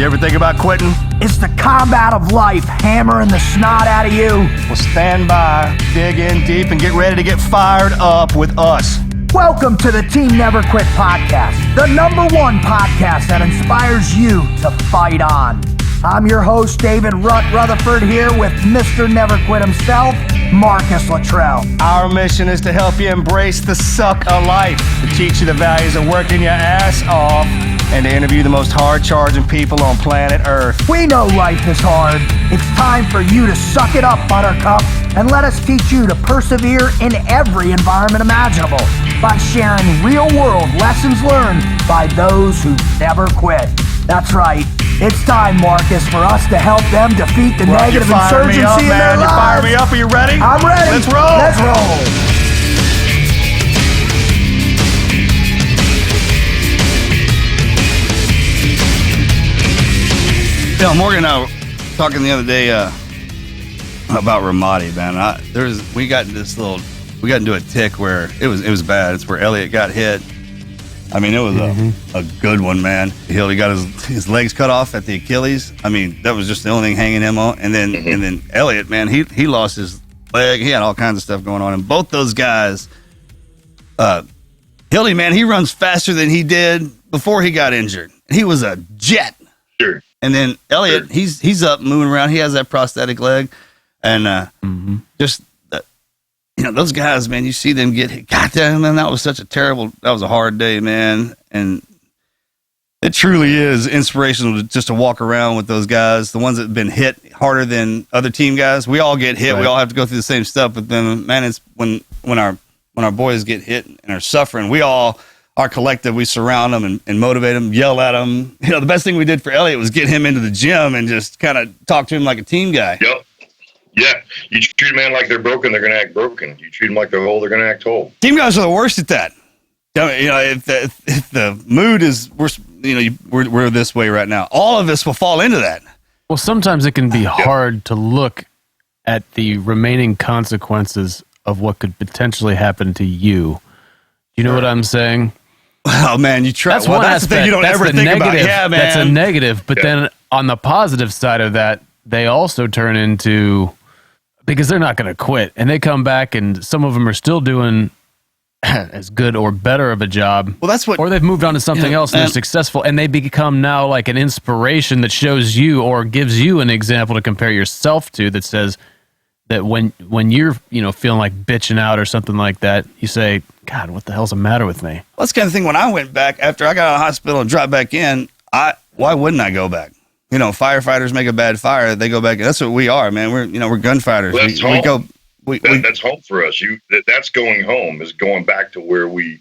You ever think about quitting? It's the combat of life hammering the snot out of you. Well, stand by, dig in deep, and get ready to get fired up with us. Welcome to the Team Never Quit Podcast, the #1 podcast that inspires you to fight on. I'm your host, David Rutt Rutherford, here with Mr. Never Quit himself, Marcus Luttrell. Our mission is to help you embrace the suck of life, to teach you the values of working your ass off, and to interview the most hard-charging people on planet Earth. We know life is hard. It's time for you to suck it up, Buttercup, and let us teach you to persevere in every environment imaginable by sharing real-world lessons learned by those who never quit. That's right. It's time, Marcus, for us to help them defeat the negative insurgency in their lives. You fire me up. Are you ready? I'm ready. Let's roll. Let's roll. Morgan and I were talking the other day about Ramadi, man. We got into a tick where it was bad. It's where Elliot got hit. I mean, it was a good one, man. He got his legs cut off at the Achilles. I mean, that was just the only thing hanging him on. And then Elliot, man, he lost his leg. He had all kinds of stuff going on. And both those guys, Ghillie, man, he runs faster than he did before he got injured. He was a jet. Sure. And then Elliot, he's up moving around. He has that prosthetic leg, and those guys, man, you see them get hit. God damn, man, that was a hard day, man. And it truly is inspirational to walk around with those guys, the ones that have been hit harder than other team guys. We all get hit. Right. We all have to go through the same stuff. But then, man, it's when our boys get hit and are suffering, we all. Our collective, we surround them and motivate them, yell at them. You know, the best thing we did for Elliot was get him into the gym and just kind of talk to him like a team guy. Yep. Yeah. You treat a man like they're broken, they're going to act broken. You treat them like they're whole, they're going to act whole. Team guys are the worst at that. You know, if the mood is, we're this way right now, all of us will fall into that. Well, sometimes it can be hard to look at the remaining consequences of what could potentially happen to you. You know what I'm saying? Oh, man, you try. That's one aspect. The thing you don't ever think negative. about. Yeah, man. That's a negative. But then on the positive side of that, they also turn into, because they're not going to quit, and they come back, and some of them are still doing as good or better of a job. Well, that's what. Or they've moved on to something else and they're successful, and they become now like an inspiration that shows you or gives you an example to compare yourself to that says that when you're feeling like bitching out or something like that, you say, God, what the hell's the matter with me? Well, that's the kind of thing when I went back after I got out of the hospital and dropped back in, why wouldn't I go back? You know, firefighters make a bad fire, they go back. That's what we are, man. We're gunfighters. Well, that's home. That's home for us. That's going home, is going back to where we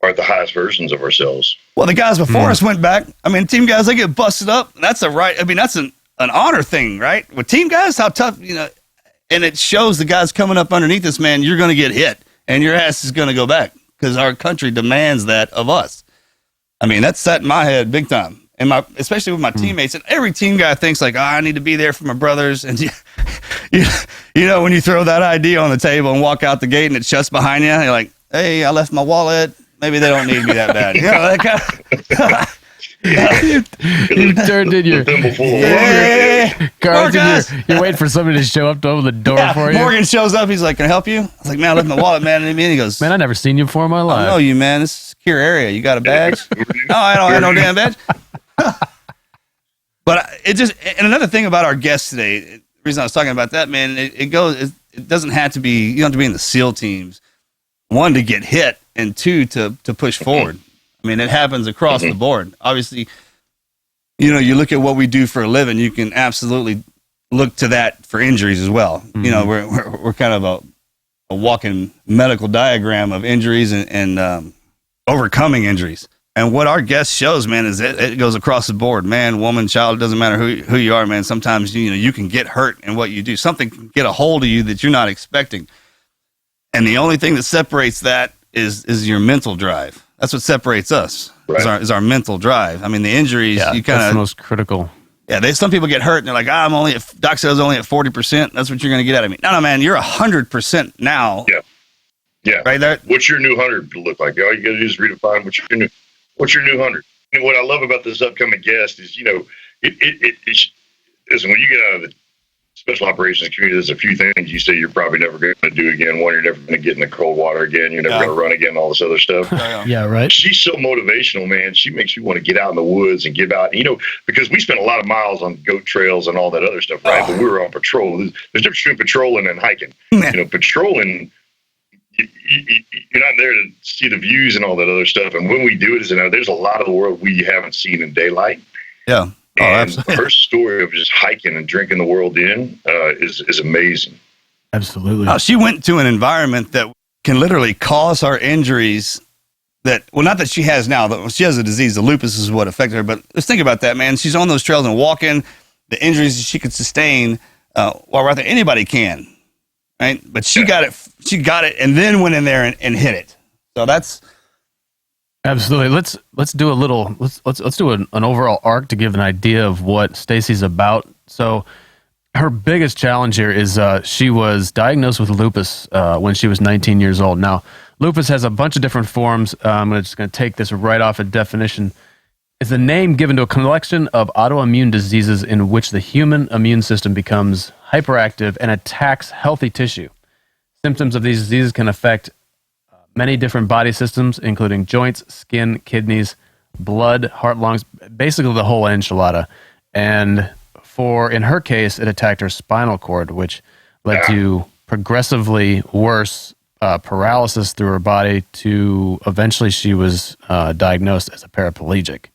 are the highest versions of ourselves. Well, the guys before us went back. I mean, team guys, they get busted up. That's that's an honor thing, right? With team guys, how tough, and it shows the guys coming up underneath us, man, you're going to get hit and your ass is going to go back because our country demands that of us. I mean, that's set in my head big time. And especially with my teammates, and every team guy thinks like, I need to be there for my brothers. And when you throw that ID on the table and walk out the gate and it shuts behind you, you're like, hey, I left my wallet. Maybe they don't need me that bad. That kind of, you turned in your cards and you're waiting for somebody to show up to open the door for you. Morgan shows up. He's like, can I help you? I was like, man, I left my wallet, man. And he goes, man, I never seen you before in my life. I know you, man. This is a secure area. You got a badge? No, I don't have no damn badge. But and another thing about our guests today, the reason I was talking about that, man, it doesn't have to be, you don't have to be in the SEAL teams. One, to get hit, and two, to push forward. I mean, it happens across the board. Obviously, you look at what we do for a living, you can absolutely look to that for injuries as well. Mm-hmm. We're kind of a walking medical diagram of injuries and overcoming injuries. And what our guest shows, man, is it goes across the board. Man, woman, child, it doesn't matter who you are, man. Sometimes, you can get hurt in what you do. Something can get a hold of you that you're not expecting. And the only thing that separates that is your mental drive. That's what separates us, right. is our mental drive. I mean, the injuries, you kind of... That's the most critical. Yeah, some people get hurt, and they're like, Doc says only at 40%. That's what you're going to get out of me. No, man, you're 100% now. Yeah. Right there. What's your new 100 look like? All you got to do is redefine what's your new 100. And what I love about this upcoming guest is, Listen, when you get out of the special operations community, there's a few things you say you're probably never going to do again. One, you're never going to get in the cold water again. You're never going to run again, all this other stuff. Yeah, right. She's so motivational, man. She makes you want to get out in the woods and get out. Because we spent a lot of miles on goat trails and all that other stuff, right? But we were on patrol. There's a difference between patrolling and hiking. Patrolling, you're not there to see the views and all that other stuff. And when we do it, there's a lot of the world we haven't seen in daylight. Yeah. And her story of just hiking and drinking the world in is amazing. Absolutely. She went to an environment that can literally cause her injuries not that she has now, but she has a disease. The lupus is what affected her. But let's think about that, man. She's on those trails and walking, the injuries she could sustain, while rather anybody can, right? But she got it, and then went in there and hit it. So that's... Absolutely. Let's do a little. Let's do an overall arc to give an idea of what Stacey's about. So, her biggest challenge here is she was diagnosed with lupus when she was 19 years old. Now, lupus has a bunch of different forms. I'm just going to take this right off a definition. It's a name given to a collection of autoimmune diseases in which the human immune system becomes hyperactive and attacks healthy tissue. Symptoms of these diseases can affect many different body systems, including joints, skin, kidneys, blood, heart, lungs, basically the whole enchilada. And in her case, it attacked her spinal cord, which led to progressively worse paralysis through her body to eventually she was diagnosed as a paraplegic.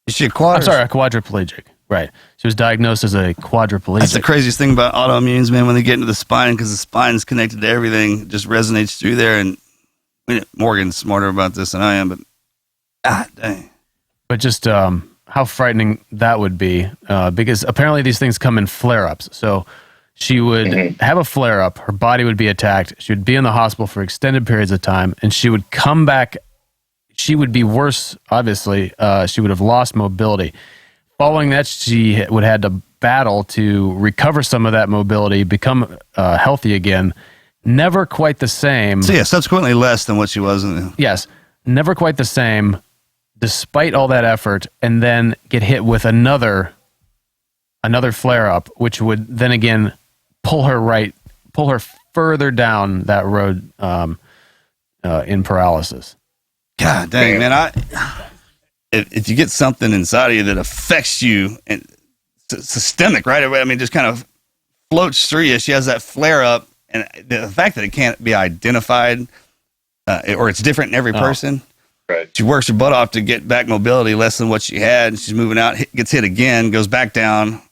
Is she a a quadriplegic. Right. She was diagnosed as a quadriplegic. That's the craziest thing about autoimmunes, man, when they get into the spine, because the spine is connected to everything, it just resonates through there. And Morgan's smarter about this than I am, but dang. But just how frightening that would be, because apparently these things come in flare-ups. So she would have a flare-up, her body would be attacked, she would be in the hospital for extended periods of time, and she would come back. She would be worse, obviously. She would have lost mobility. Following that, she would have had to battle to recover some of that mobility, become healthy again. Never quite the same. So yeah, subsequently less than what she was. Yes, never quite the same, despite all that effort, and then get hit with another flare-up, which would then again pull her further down that road in paralysis. God dang, man! If you get something inside of you that affects you, and it's systemic, right? I mean, just kind of floats through you. She has that flare-up. And the fact that it can't be identified, or it's different in every person. Right. She works her butt off to get back mobility less than what she had. And she's moving out, gets hit again, goes back down.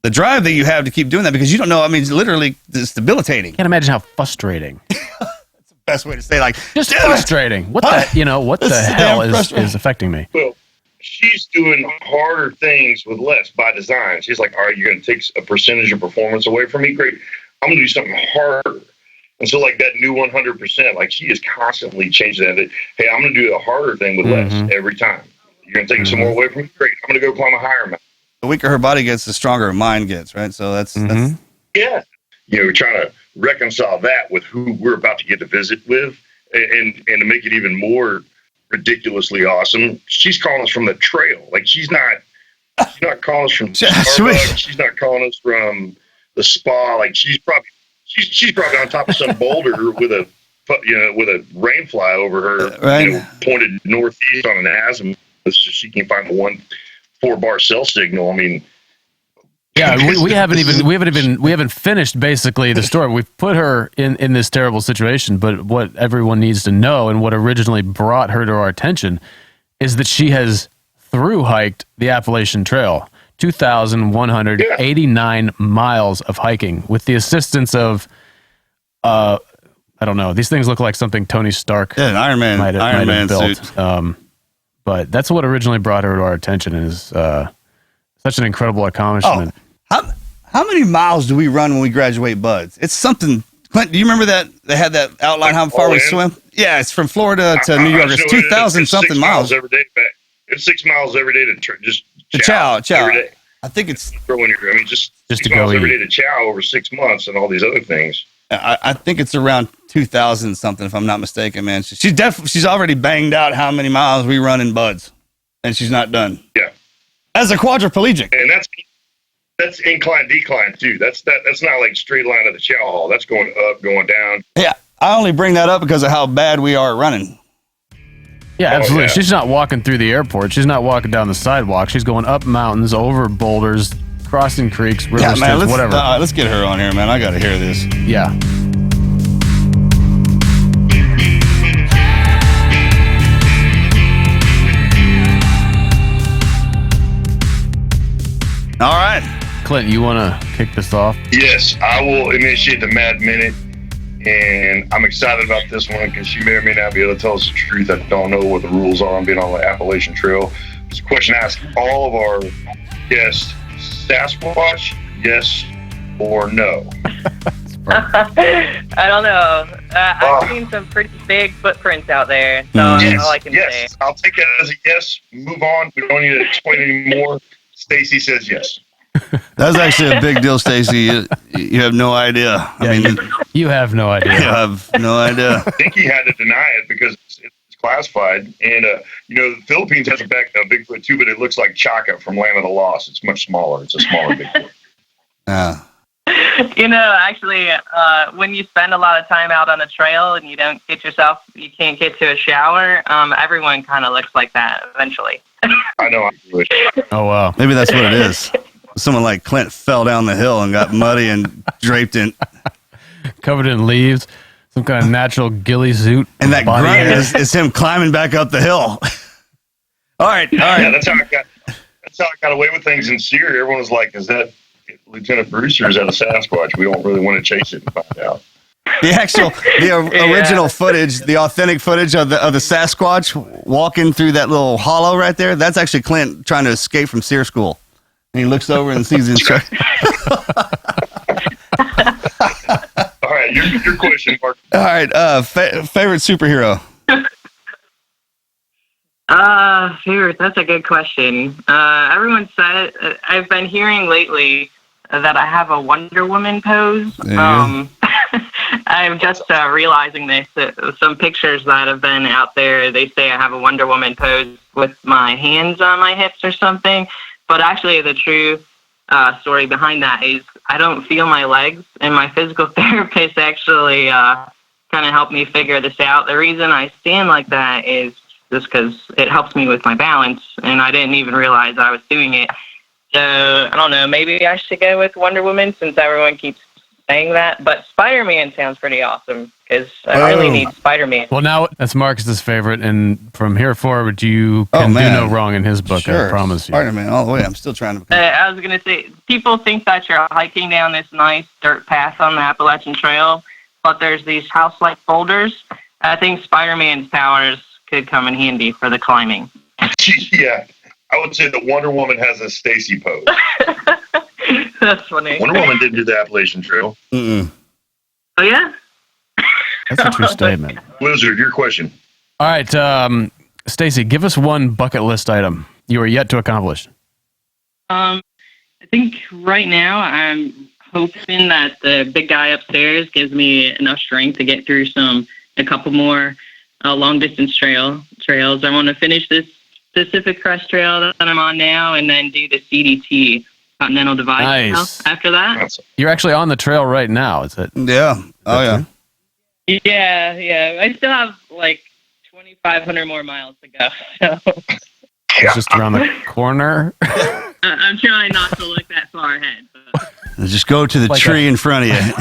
The drive that you have to keep doing that, because you don't know. I mean, it's literally it's debilitating. Can't imagine how frustrating. That's the best way to say, like, just frustrating. What the hell is affecting me? Well, she's doing harder things with less by design. She's like, all right, you're going to take a percentage of performance away from me. Great. I'm going to do something harder. And so, like, that new 100%, like, she is constantly changing that. Hey, I'm going to do a harder thing with less every time. You're going to take some more away from me? Great. I'm going to go climb a higher mountain. The weaker her body gets, the stronger her mind gets, right? So that's yeah. We're trying to reconcile that with who we're about to get to visit with, and to make it even more ridiculously awesome. She's calling us from the trail. Like, she's not calling us from Starbucks. She's not calling us from the spa. Like, she's probably on top of some boulder with a rain fly over her, right. Pointed northeast on an azimuth, so she can find the 4-bar cell signal. I mean, yeah, we haven't finished basically the story. We've put her in this terrible situation, but what everyone needs to know, and what originally brought her to our attention, is that she has thru-hiked the Appalachian Trail. 2,189 miles of hiking with the assistance of, I don't know. These things look like something Tony Stark an Iron Man built. Suit. But that's what originally brought her to our attention, is such an incredible accomplishment. Oh, how many miles do we run when we graduate buds? It's something. Clint, do you remember that they had that outline how far we swim? Yeah, it's from Florida to New York. It's 2,000 something miles every day. It's 6 miles every day to just chow every day. I think it's just to go every eat. day to chow over 6 months and all these other things. I think it's around 2,000 something, if I'm not mistaken, man. She's already banged out how many miles we run in buds, and she's not done. Yeah. As a quadriplegic. And that's incline decline too. That's not like straight line of the chow hall. That's going up, going down. Yeah, I only bring that up because of how bad we are at running. Yeah, absolutely. yeah. She's not walking through the airport. She's not walking down the sidewalk. She's going up mountains, over boulders, crossing creeks, rivers, whatever. Let's get her on here, man. I got to hear this. Yeah. All right. Clint, you want to kick this off? Yes, I will initiate the Mad Minute, and I'm excited about this one because she may or may not be able to tell us the truth. I don't know what the rules are on being on the Appalachian Trail. It's a question asked all of our guests: Sasquatch, yes or no? I don't know. I've seen some pretty big footprints out there, so that's all I can say. I'll take it as a yes. Move on. We don't need to explain anymore. Stacey says yes. That's actually a big deal, Stacey. You have no idea. I mean, you have no idea. You have no idea. I think he had to deny it because it's classified. And, the Philippines has a Bigfoot too, but it looks like Chaka from Land of the Lost. It's much smaller. It's a smaller Bigfoot. Yeah. Actually, when you spend a lot of time out on a trail and you can't get to a shower, everyone kind of looks like that eventually. I know. I wish. Oh, wow. Maybe that's what it is. Someone like Clint fell down the hill and got muddy and draped in. Covered in leaves, some kind of natural ghillie suit. And that grunt is him climbing back up the hill. All right. Yeah, that's how I got away with things in Syria. Everyone was like, is that Lieutenant Bruce or is that a Sasquatch? We don't really want to chase it and find out. The original footage, the authentic footage of the Sasquatch walking through that little hollow right there, that's actually Clint trying to escape from SEER school. And he looks over and sees the instructor. All right, your question, Mark. All right, favorite superhero? Favorite, that's a good question. Everyone said, I've been hearing lately that I have a Wonder Woman pose. I'm just realizing this. Some pictures that have been out there, they say I have a Wonder Woman pose with my hands on my hips or something. But actually, the true story behind that is I don't feel my legs, and my physical therapist actually kind of helped me figure this out. The reason I stand like that is just because it helps me with my balance, and I didn't even realize I was doing it. So, I don't know, maybe I should go with Wonder Woman since everyone keeps saying that. But Spider-Man sounds pretty awesome because I really need Spider-Man. Well, now that's Marcus's favorite, and from here forward, you can do no wrong in his book, sure. I promise you. Spider-Man all the way. I'm still trying to... I was going to say, people think that you're hiking down this nice dirt path on the Appalachian Trail, but there's these house-like boulders. I think Spider-Man's powers could come in handy for the climbing. Yeah, I would say that Wonder Woman has a Stacey pose. That's funny. Wonder Woman didn't do the Appalachian Trail. Mm-mm. Oh, yeah? That's a true statement. Wizard, your question. All right, Stacey, give us one bucket list item you are yet to accomplish. I think right now I'm hoping that the big guy upstairs gives me enough strength to get through a couple more long-distance trails. I want to finish this specific Crest Trail that I'm on now and then do the CDT, Continental Divide Nice. Trail, after that. You're actually on the trail right now, is it? Yeah. Oh, yeah. Yeah. I still have like 2,500 more miles to go. So. It's just around the corner. I'm trying not to look that far ahead. But. Just go to the tree in front of you.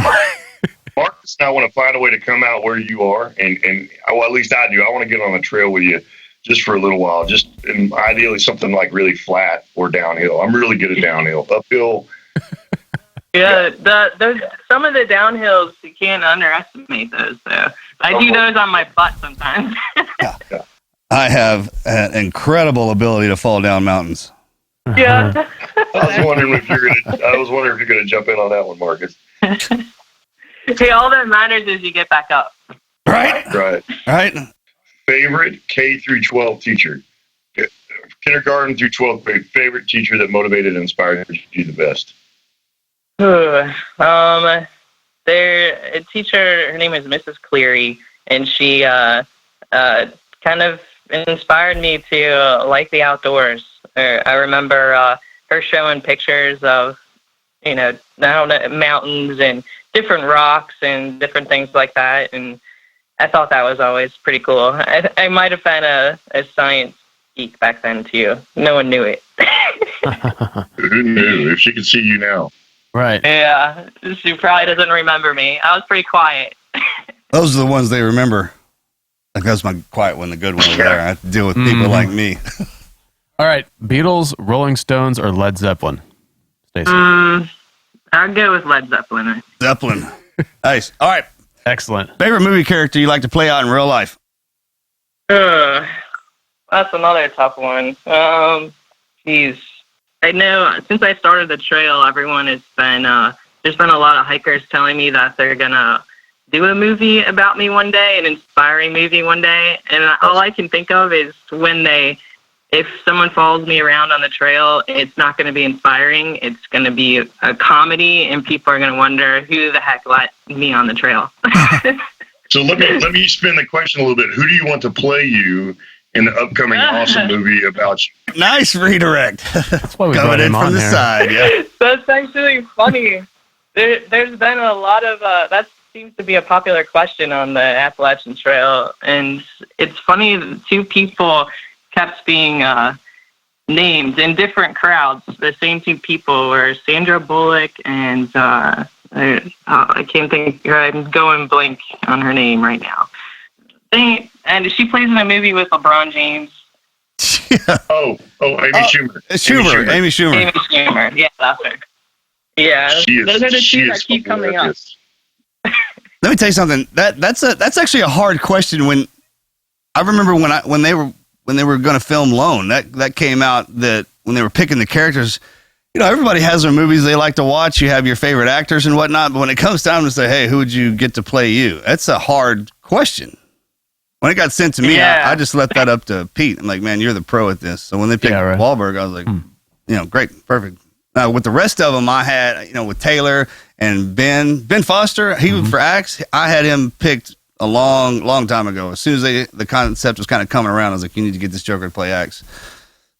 Marcus and I want to find a way to come out where you are, and well, at least I do. I want to get on the trail with you just for a little while, and ideally something like really flat or downhill. I'm really good at downhill. Uphill. Yeah, some of the downhills, you can't underestimate those, though. I do those on my butt sometimes. Yeah. I have an incredible ability to fall down mountains. Yeah. I was wondering if you're gonna jump in on that one, Marcus. Hey, all that matters is you get back up. Right. Favorite K through 12 teacher, kindergarten through 12th grade. Favorite teacher that motivated and inspired you the best. A teacher, her name is Mrs. Cleary, and she kind of inspired me to like the outdoors. I remember her showing pictures of, mountains and different rocks and different things like that. And I thought that was always pretty cool. I might have been a science geek back then too. No one knew it. Who knew? If she could see you now. Right. Yeah, she probably doesn't remember me. I was pretty quiet. Those are the ones they remember. Like, that's my quiet one, the good one over there. I have to deal with people like me. All right, Beatles, Rolling Stones, or Led Zeppelin? Stacey. I'd go with Led Zeppelin. Zeppelin. Nice. All right. Excellent. Favorite movie character you like to play out in real life? That's another tough one. Geez. I know since I started the trail, everyone has been, there's been a lot of hikers telling me that they're going to do a movie about me one day, an inspiring movie one day. And all I can think of is if someone follows me around on the trail, it's not going to be inspiring. It's going to be a comedy, and people are going to wonder who the heck let me on the trail. So let me spin the question a little bit. Who do you want to play you in the upcoming awesome movie about you? Nice redirect. That's why we coming brought in him from on the there. side. Yeah. That's actually funny. There's been a lot of that seems to be a popular question on the Appalachian Trail, and it's funny. Two people kept being named in different crowds. The same two people were Sandra Bullock and I can't think. I'm going blank on her name right now. And she plays in a movie with LeBron James. Yeah. Oh, Amy Schumer. Amy Schumer. Amy Schumer. Yeah, that's her. Yeah, those are the two that keep coming up. Let me tell you something. That's actually a hard question. When I remember when they were going to film Lone, that came out that when they were picking the characters, everybody has their movies they like to watch. You have your favorite actors and whatnot. But when it comes time to say, hey, who would you get to play you? That's a hard question. When it got sent to me, I just let that up to Pete. I'm like, man, you're the pro at this. So when they picked Wahlberg, I was like, great, perfect. Now, with the rest of them, I had, with Taylor and Ben Foster, he was for Axe. I had him picked a long time ago. As soon as the concept was kind of coming around, I was like, you need to get this Joker to play Axe.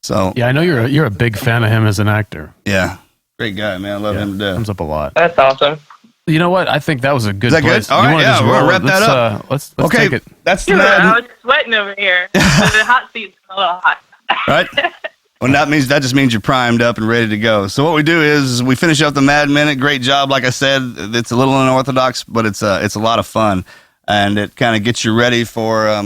So yeah, I know you're a big fan of him as an actor. Yeah, great guy, man. I love him to death. Comes up a lot. That's awesome. You know what? I think that was a good place. All right, we're gonna wrap that up. Let's take it. That's the I was sweating over here. The hot seat's a little hot. Right. Well, that just means you're primed up and ready to go. So what we do is we finish up the Mad Minute. Great job. Like I said, it's a little unorthodox, but it's a lot of fun. And it kind of gets you ready for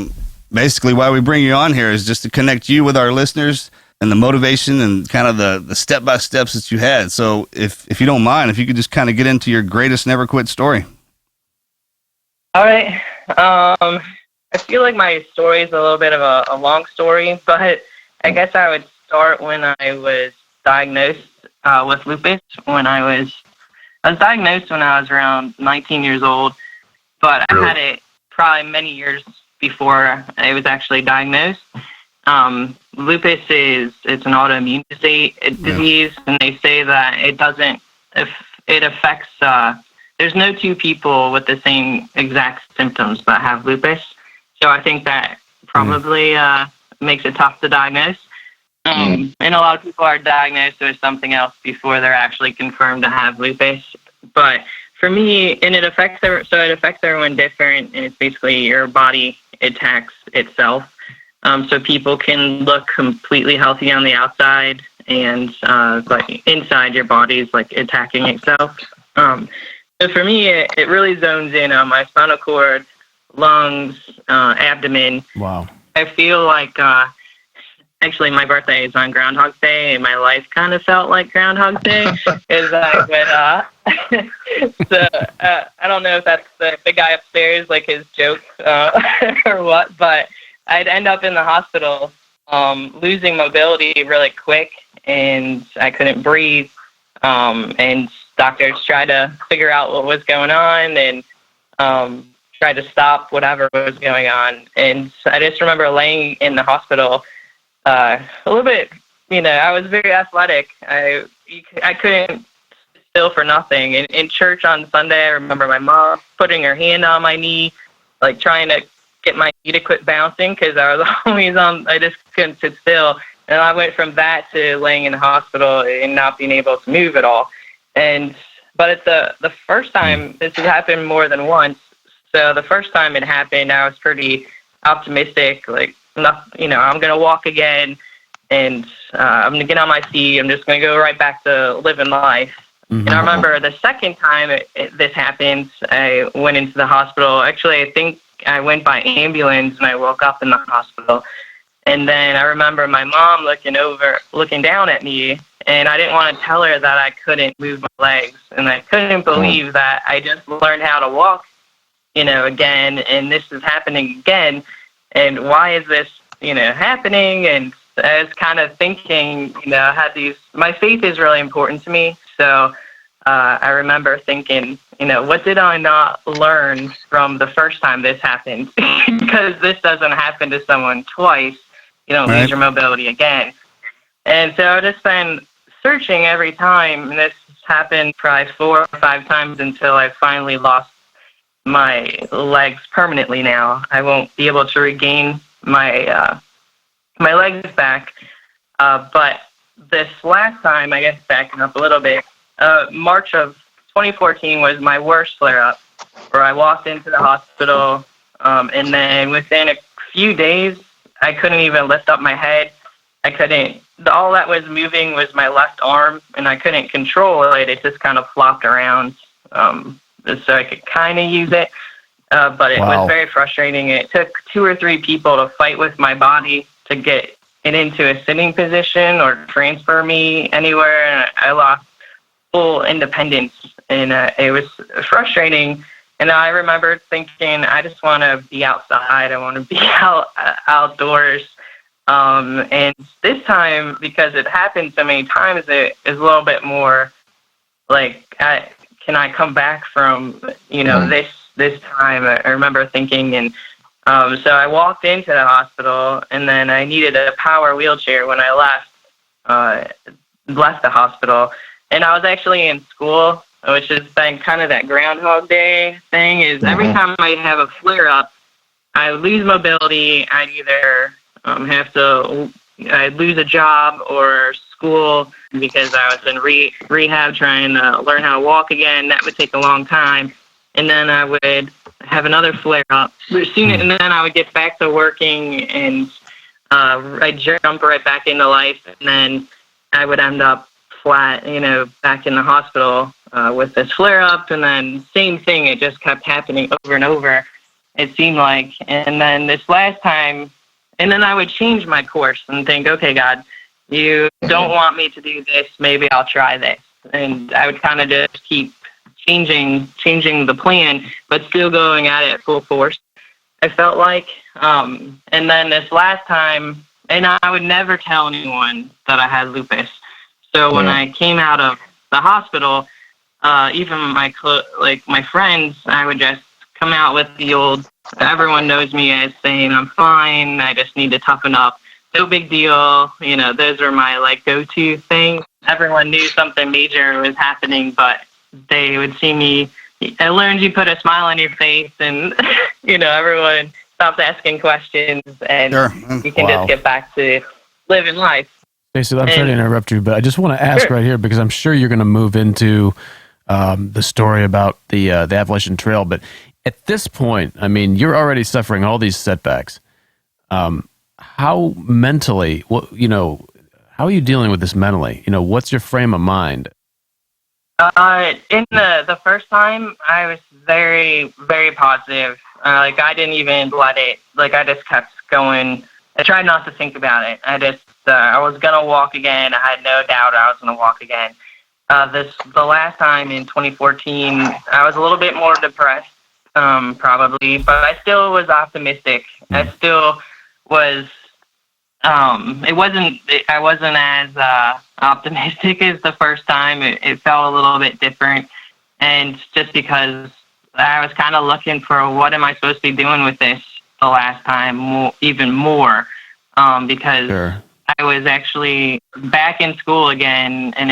basically why we bring you on here is just to connect you with our listeners and the motivation and kind of the step-by-steps that you had. So if you don't mind, if you could just kind of get into your greatest never quit story. All right. I feel like my story is a little bit of a long story, but I guess I would start when I was diagnosed with lupus. I was diagnosed when I was around 19 years old, but I had it probably many years before I was actually diagnosed. Lupus it's an autoimmune disease, and they say that it affects. There's no two people with the same exact symptoms that have lupus, so I think that probably makes it tough to diagnose. And a lot of people are diagnosed with something else before they're actually confirmed to have lupus. But for me, and it affects everyone different, and it's basically your body attacks itself. So people can look completely healthy on the outside, and but inside your body is like attacking itself. So for me, it really zones in on my spinal cord, lungs, abdomen. Wow. I feel like actually my birthday is on Groundhog's Day, and my life kind of felt like Groundhog's Day. Is I don't know if that's the guy upstairs, like his joke or what, but I'd end up in the hospital losing mobility really quick, and I couldn't breathe, and doctors tried to figure out what was going on and tried to stop whatever was going on. And I just remember laying in the hospital a little bit, I was very athletic. I couldn't sit still for nothing. In church on Sunday, I remember my mom putting her hand on my knee, like trying to get my knee to quit bouncing because I was always I just couldn't sit still. And I went from that to laying in the hospital and not being able to move at all. But it's the first time, this has happened more than once. So the first time it happened, I was pretty optimistic, like, I'm going to walk again, and I'm going to get on my feet. I'm just going to go right back to living life. And I remember the second time this happened, I went into the hospital. Actually, I think I went by ambulance, and I woke up in the hospital. And then I remember my mom looking down at me, and I didn't want to tell her that I couldn't move my legs. And I couldn't believe that I just learned how to walk, again, and this is happening again. And why is this, happening? And I was kind of thinking, my faith is really important to me. So I remember thinking, what did I not learn from the first time this happened? Because this doesn't happen to someone twice. You don't lose your mobility again. And so I've just been searching every time. And this happened probably 4 or 5 times until I finally lost my legs permanently now. I won't be able to regain my legs back. But this last time, I guess backing up a little bit, March of 2014 was my worst flare-up, where I walked into the hospital, and then within a few days, I couldn't even lift up my head. All that was moving was my left arm, and I couldn't control it. It just kind of flopped around, so I could kind of use it. But it was very frustrating. It took 2 or 3 people to fight with my body to get it into a sitting position or transfer me anywhere. And I lost full independence, and it was frustrating. And I remember thinking, I just want to be outside. I want to be outdoors. And this time, because it happened so many times, it is a little bit more like, can I come back from, this time? I remember thinking, and so I walked into the hospital, and then I needed a power wheelchair when I left the hospital. And I was actually in school, which has been kind of that Groundhog Day thing, is every time I have a flare-up, I lose mobility. I'd either I'd lose a job or school because I was in rehab trying to learn how to walk again. That would take a long time. And then I would have another flare-up. And then I would get back to working, and I'd jump right back into life. And then I would end up flat, back in the hospital with this flare-up. And then same thing, it just kept happening over and over, it seemed like. And then this last time, and then I would change my course and think, okay, God, you don't want me to do this, maybe I'll try this. And I would kind of just keep changing the plan, but still going at it full force, I felt like. And then this last time, and I would never tell anyone that I had lupus. So when I came out of the hospital, even my friends, I would just come out with the old, everyone knows me as saying, I'm fine, I just need to toughen up. No big deal. Those are my go-to things. Everyone knew something major was happening, but they would see me. I learned you put a smile on your face, and everyone stops asking questions, and you can just get back to living life. Stacey, I'm sorry to interrupt you, but I just want to ask right here, because I'm sure you're going to move into the story about the Appalachian Trail. But at this point, I mean, you're already suffering all these setbacks. How mentally, how are you dealing with this mentally? What's your frame of mind? In the first time, I was very, very positive. I didn't even let it, I just kept going. I tried not to think about it. I was going to walk again. I had no doubt I was going to walk again. The last time in 2014, I was a little bit more depressed, probably, but I still was optimistic. I still was, I wasn't as optimistic as the first time. It felt a little bit different. And just because I was kind of looking for what am I supposed to be doing with this the last time, even more, because I was actually back in school again, and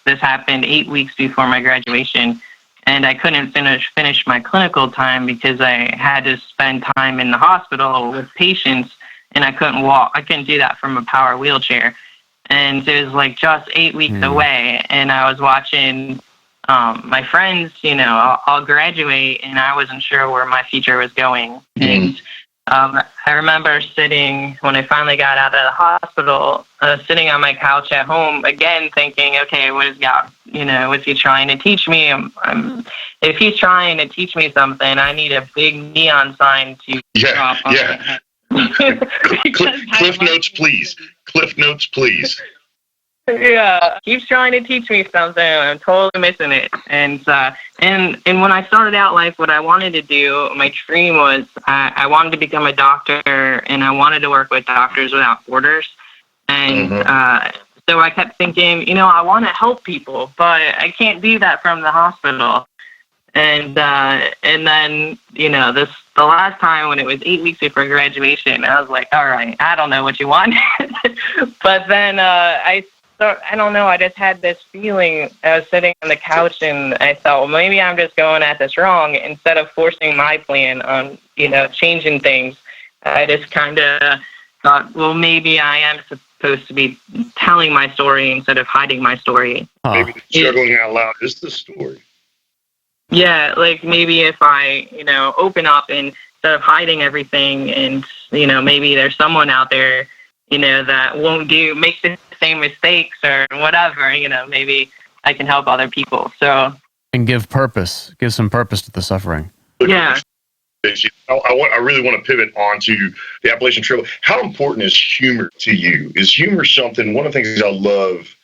this happened 8 weeks before my graduation, and I couldn't finish my clinical time because I had to spend time in the hospital with patients, and I couldn't walk. I couldn't do that from a power wheelchair. And it was like just 8 weeks away, and I was watching my friends, all graduate, and I wasn't sure where my future was going. And I remember sitting, when I finally got out of the hospital, sitting on my couch at home again, thinking, okay, what is God, what's he trying to teach me? If he's trying to teach me something, I need a big neon sign to drop on my head. Cliff notes, please. Cliff notes, please. Yeah, keeps trying to teach me something. I'm totally missing it. And when I started out life, what I wanted to do, my dream was I wanted to become a doctor, and I wanted to work with Doctors Without Borders. And so I kept thinking, I want to help people, but I can't do that from the hospital. And then, the last time when it was 8 weeks before graduation, I was like, all right, I don't know what you want. But then I don't know, I just had this feeling. I was sitting on the couch and I thought, well, maybe I'm just going at this wrong. Instead of forcing my plan on, changing things, I just kind of thought, well, maybe I am supposed to be telling my story instead of hiding my story. Maybe the struggling out loud is the story. Yeah, like maybe if I, open up and instead of hiding everything, and, maybe there's someone out there, that won't make the same mistakes or whatever, maybe I can help other people. So. And give some purpose to the suffering. Yeah. I really want to pivot onto the Appalachian Trail. How important is humor to you? Is humor something, one of the things I love,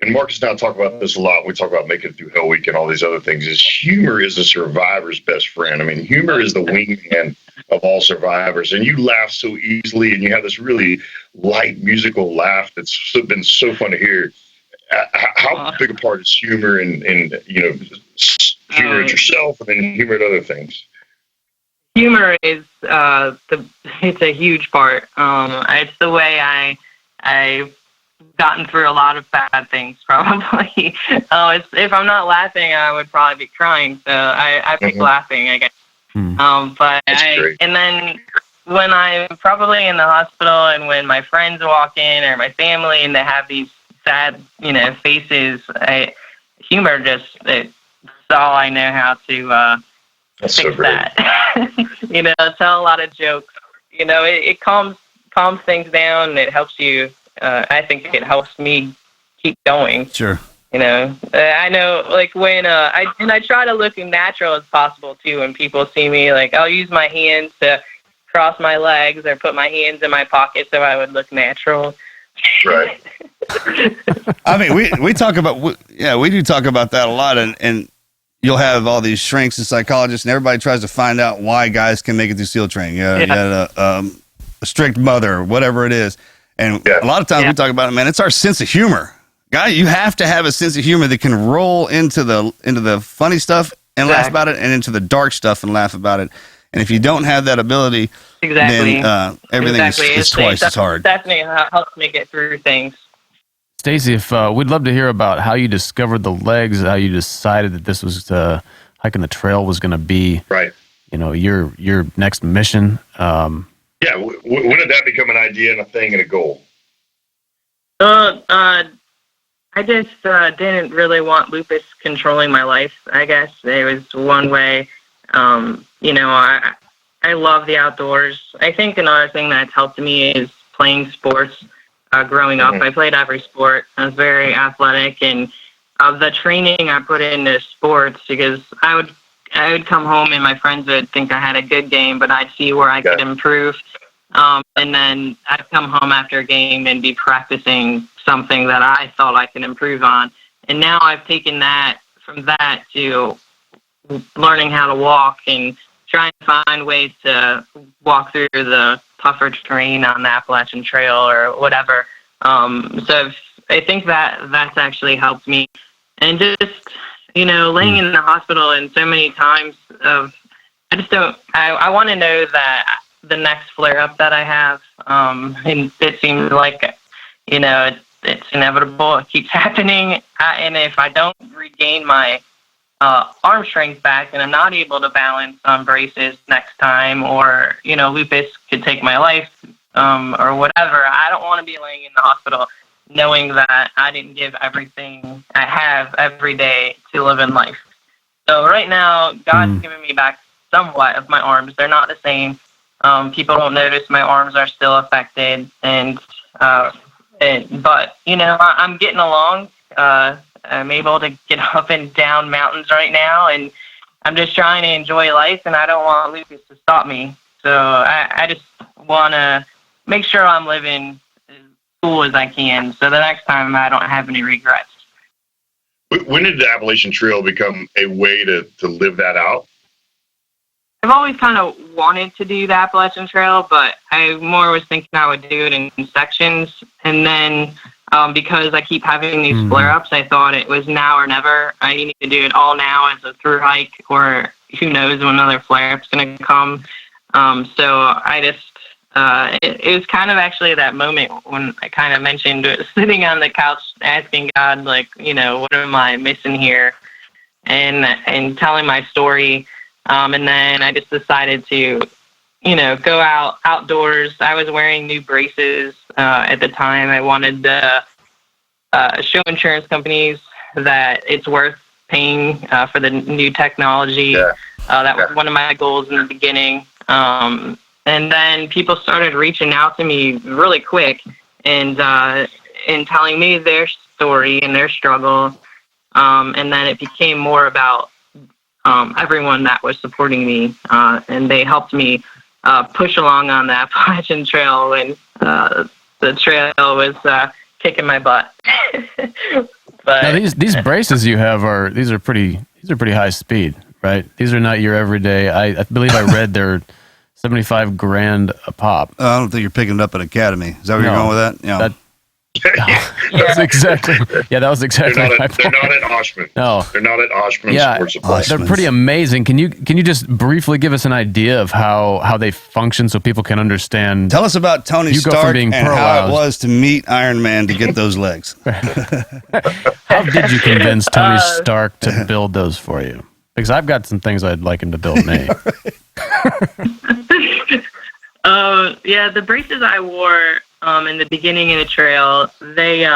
and Marcus and I talk about this a lot, we talk about making it through Hell Week and all these other things, is humor is a survivor's best friend. I mean, humor is the wingman of all survivors, and you laugh so easily, and you have this really light musical laugh that's been so fun to hear. How big a part is humor and humor at yourself and then humor at other things? Humor is it's a huge part. It's the way I've gotten through a lot of bad things, probably. If I'm not laughing, I would probably be crying. So I pick laughing, I guess. And then when I'm probably in the hospital, and when my friends walk in or my family, and they have these sad, faces, humor it's all I know how to That's fix so great. That. Tell a lot of jokes. It calms things down, and it helps you. I think it helps me keep going. Sure. I know, like when I try to look as natural as possible too. When people see me, like I'll use my hands to cross my legs or put my hands in my pocket so I would look natural. Right. I mean, we talk about, we do talk about that a lot, and you'll have all these shrinks and psychologists, and everybody tries to find out why guys can make it through SEAL training. You got a strict mother, whatever it is. And a lot of times we talk about it, man, it's our sense of humor. Guy, you have to have a sense of humor that can roll into the funny stuff and laugh about it, and into the dark stuff and laugh about it. And if you don't have that ability, then everything is twice as hard. Definitely helps me get through things. Stacey, if we'd love to hear about how you discovered the legs, how you decided that this was hiking the trail was going to be, right? Your next mission. Yeah, when did that become an idea and a thing and a goal? I just didn't really want lupus controlling my life, I guess. It was one way. I love the outdoors. I think another thing that's helped me is playing sports. Growing up, I played every sport. I was very athletic, and the training I put into sports, because I would come home and my friends would think I had a good game, but I'd see where I could improve. And then I'd come home after a game and be practicing something that I thought I could improve on. And now I've taken that from that to learning how to walk and trying to find ways to walk through the tougher terrain on the Appalachian Trail or whatever. So I think that's actually helped me. And just, laying in the hospital and so many times I want to know that the next flare-up that I have, and it seems like, it's inevitable. It keeps happening. And if I don't regain my arm strength back and I'm not able to balance on braces next time, or, lupus could take my life, or whatever. I don't want to be laying in the hospital knowing that I didn't give everything I have every day to live in life. So right now, God's given me back somewhat of my arms. They're not the same. People don't notice my arms are still affected, but you know, I'm getting along. I'm able to get up and down mountains right now, and I'm just trying to enjoy life, and I don't want Lupus to stop me. So I just want to make sure I'm living as cool as I can, so the next time I don't have any regrets. When did the Appalachian Trail become a way to live that out? I've always kind of wanted to do the Appalachian Trail, but I more was thinking I would do it in sections. And then because I keep having these flare-ups, I thought it was now or never. I need to do it all now as a through hike, or who knows when another flare-up's going to come. So I just, it was kind of actually that moment when I kind of mentioned sitting on the couch asking God, like, you know, what am I missing here? And telling my story. And then I just decided to, you know, go outdoors. I was wearing new braces at the time. I wanted to show insurance companies that it's worth paying for the new technology. That was one of my goals in the beginning. And then people started reaching out to me really quick and telling me their story and their struggle. And then it became more about everyone that was supporting me, and they helped me push along on the Appalachian Trail when the trail was kicking my butt. But now these braces you have are pretty high speed, right? These are not your everyday. I believe I read they're $75,000 a pop. I don't think you're picking it up at Academy. Is that where you're going with that? Yeah. That's exactly. Yeah, that was exactly. They're not at Oshman. No, they're not at Oshman. Yeah, Sports Supply. they're pretty amazing. Can you just briefly give us an idea of how they function so people can understand? Tell us about Tony Stark and paralyzed. how it was to meet Iron Man to get those legs. How did you convince Tony Stark to build those for you? Because I've got some things I'd like him to build me. Yeah, the braces I wore in the beginning of the trail, there's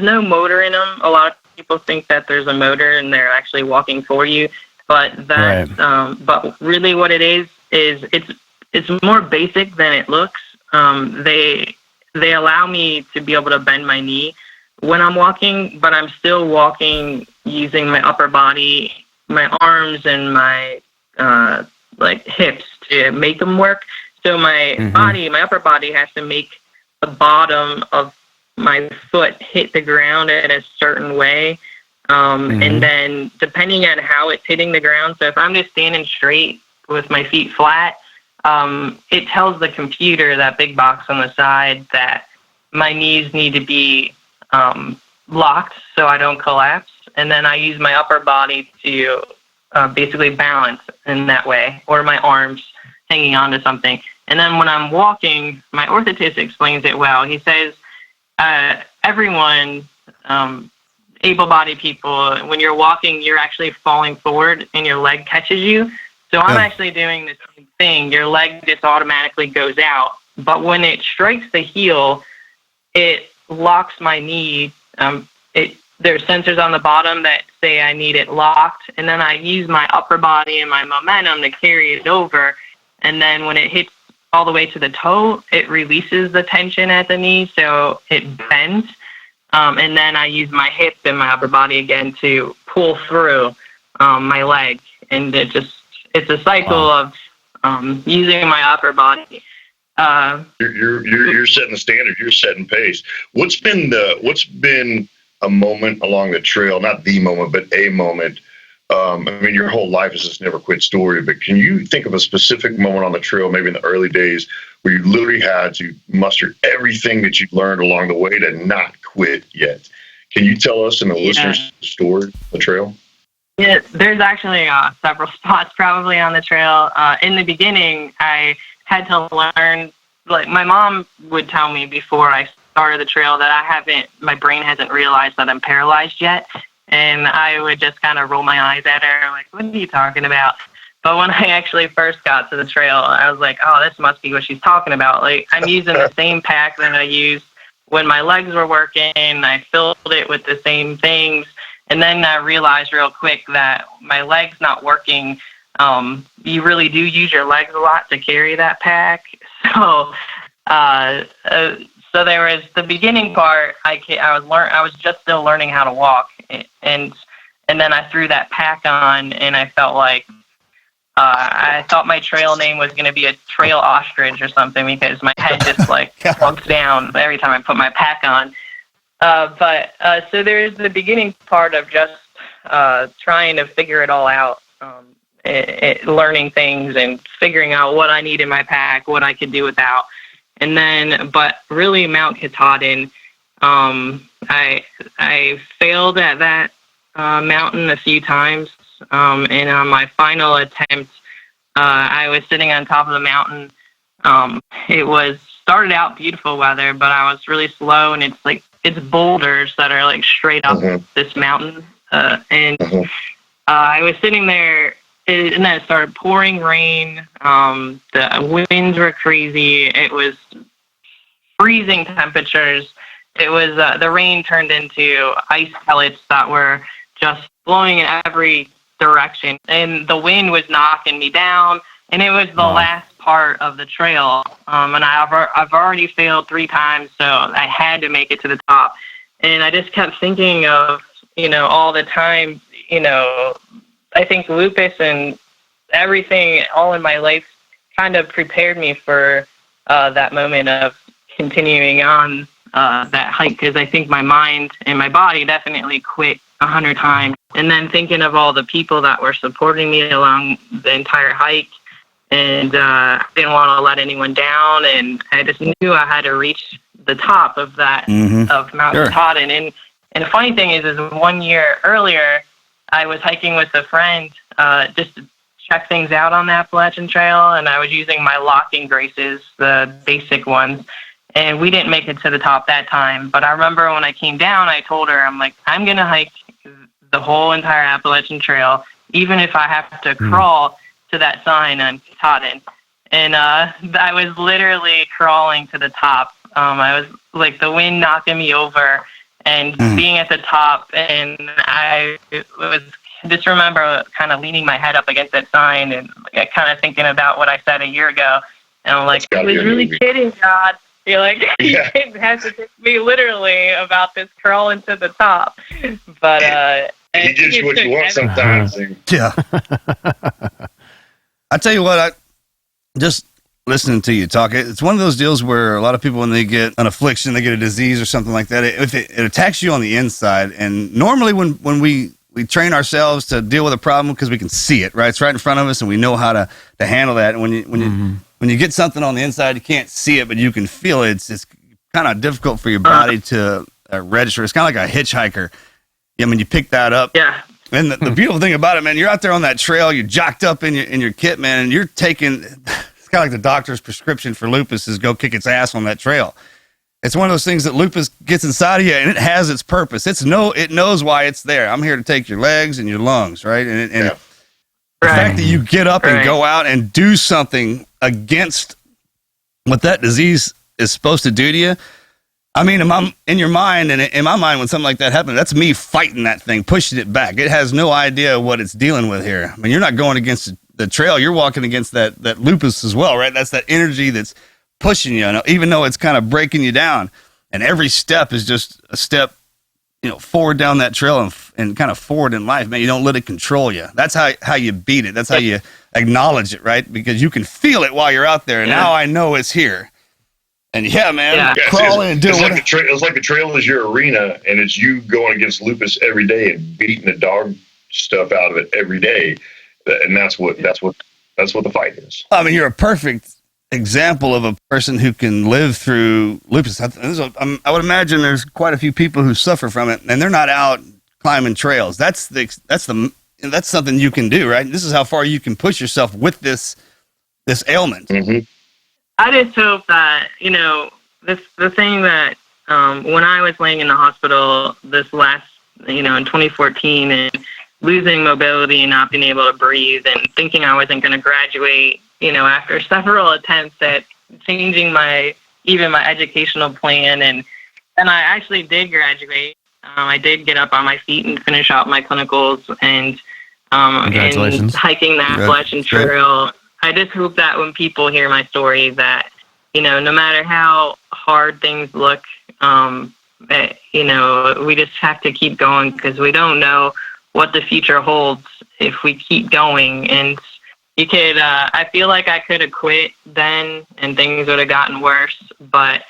no motor in them. A lot of people think that there's a motor and they're actually walking for you, but that's but really what it is it's more basic than it looks. They allow me to be able to bend my knee when I'm walking, but I'm still walking using my upper body, my arms, and my hips to make them work. So my my upper body has to make the bottom of my foot hit the ground in a certain way. And then depending on how it's hitting the ground, so if I'm just standing straight with my feet flat, it tells the computer, that big box on the side, that my knees need to be locked so I don't collapse. And then I use my upper body to basically balance in that way, or my arms hanging onto something. And then when I'm walking, my orthotist explains it well. He says, everyone, able-bodied people, when you're walking, you're actually falling forward and your leg catches you. So I'm actually doing the same thing. Your leg just automatically goes out. But when it strikes the heel, it locks my knee. There's sensors on the bottom that say I need it locked. And then I use my upper body and my momentum to carry it over. And then when it hits all the way to the toe, it releases the tension at the knee, so it bends. And then I use my hip and my upper body again to pull through my leg. And it's a cycle of using my upper body. You're setting the standard. You're setting pace. What's been a moment along the trail? Not the moment, but a moment. I mean, your whole life is this never quit story, but can you think of a specific moment on the trail, maybe in the early days, where you literally had to muster everything that you learned along the way to not quit yet? Can you tell us and the listeners the story, the trail? Yeah, there's actually several spots probably on the trail. In the beginning, I had to learn, like my mom would tell me before I started the trail that my brain hasn't realized that I'm paralyzed yet. And I would just kind of roll my eyes at her, like, what are you talking about? But when I actually first got to the trail, I was like, oh, this must be what she's talking about. Like, I'm using the same pack that I used when my legs were working. I filled it with the same things. And then I realized real quick that my legs not working, you really do use your legs a lot to carry that pack. So so there was the beginning part. I was just still learning how to walk, and then I threw that pack on, and I felt like I thought my trail name was going to be a trail ostrich or something, because my head just like slumped down every time I put my pack on. So there's the beginning part of just trying to figure it all out, learning things and figuring out what I need in my pack, what I could do without. And then, but really Mount Katahdin, I failed at that mountain a few times. And on my final attempt, I was sitting on top of the mountain. It started out beautiful weather, but I was really slow, and it's boulders that are like straight up this mountain. I was sitting there, and then it started pouring rain. The winds were crazy. It was freezing temperatures. It was the rain turned into ice pellets that were just blowing in every direction, and the wind was knocking me down. And it was the last part of the trail, and I've already failed 3 times, so I had to make it to the top. And I just kept thinking of, all the time, I think lupus and everything all in my life kind of prepared me for that moment of continuing on that hike, because I think my mind and my body definitely quit 100 times. And then thinking of all the people that were supporting me along the entire hike, and I didn't want to let anyone down, and I just knew I had to reach the top of that, of Mount Katahdin. And the funny thing is 1 year earlier, I was hiking with a friend just to check things out on the Appalachian Trail, and I was using my locking braces, the basic ones, and we didn't make it to the top that time. But I remember when I came down, I told her, I'm like, I'm going to hike the whole entire Appalachian Trail, even if I have to crawl to that sign on Katahdin. And I was literally crawling to the top. I was like the wind knocking me over, and being at the top, and I was just remember kind of leaning my head up against that sign and kind of thinking about what I said a year ago. And I'm like, I was really kidding, God. You're like, you didn't have to take me literally about this crawling to the top. But he gives you what you want sometimes. Yeah. I tell you what, I just listening to you talk, it's one of those deals where a lot of people, when they get an affliction, they get a disease or something like that, it attacks you on the inside. And normally when we train ourselves to deal with a problem because we can see it, right? It's right in front of us, and we know how to handle that. And when you get something on the inside, you can't see it, but you can feel it. It's kind of difficult for your body to register. It's kind of like a hitchhiker. I mean, you pick that up. Yeah. And the beautiful thing about it, man, you're out there on that trail, you're jocked up in your kit, man, and you're taking, it's kind of like the doctor's prescription for lupus is go kick its ass on that trail. It's one of those things that lupus gets inside of you, and it has its purpose. It knows why it's there. I'm here to take your legs and your lungs, right? And the fact that you get up and go out and do something against what that disease is supposed to do to you. I mean, in your mind, and in my mind, when something like that happens, that's me fighting that thing, pushing it back. It has no idea what it's dealing with here. I mean, you're not going against the trail. You're walking against that lupus as well, right? That's that energy that's pushing you, even though it's kind of breaking you down. And every step is just a step, forward down that trail and kind of forward in life, man. You don't let it control you. That's how you beat it. That's how you acknowledge it, right? Because you can feel it while you're out there. And now I know it's here. And crawling and doing it. It's like the trail is your arena, and it's you going against lupus every day and beating the dog stuff out of it every day. And that's what the fight is. I mean, you're a perfect example of a person who can live through lupus. I would imagine there's quite a few people who suffer from it, and they're not out climbing trails. That's something you can do, right? This is how far you can push yourself with this ailment. Mm-hmm. I just hope that, the thing that when I was laying in the hospital this last, in 2014, and losing mobility and not being able to breathe and thinking I wasn't going to graduate, after several attempts at changing my educational plan. And I actually did graduate. I did get up on my feet and finish out my clinicals and hiking the Appalachian Trail. I just hope that when people hear my story that, no matter how hard things look, we just have to keep going because we don't know what the future holds if we keep going. And you could, I feel like I could have quit then and things would have gotten worse. But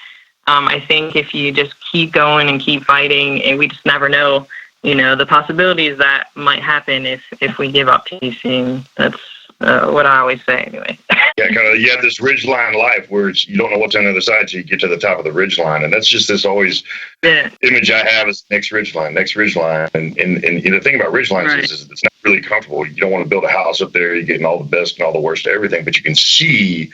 I think if you just keep going and keep fighting, and we just never know, the possibilities that might happen if we give up too soon. That's what I always say anyway. Yeah, kind of. You have this ridgeline life where you don't know what's on the other side till you get to the top of the ridgeline, and that's just this always image I have is next ridgeline. And the thing about ridgelines is it's not really comfortable. You don't want to build a house up there. You're getting all the best and all the worst of everything, but you can see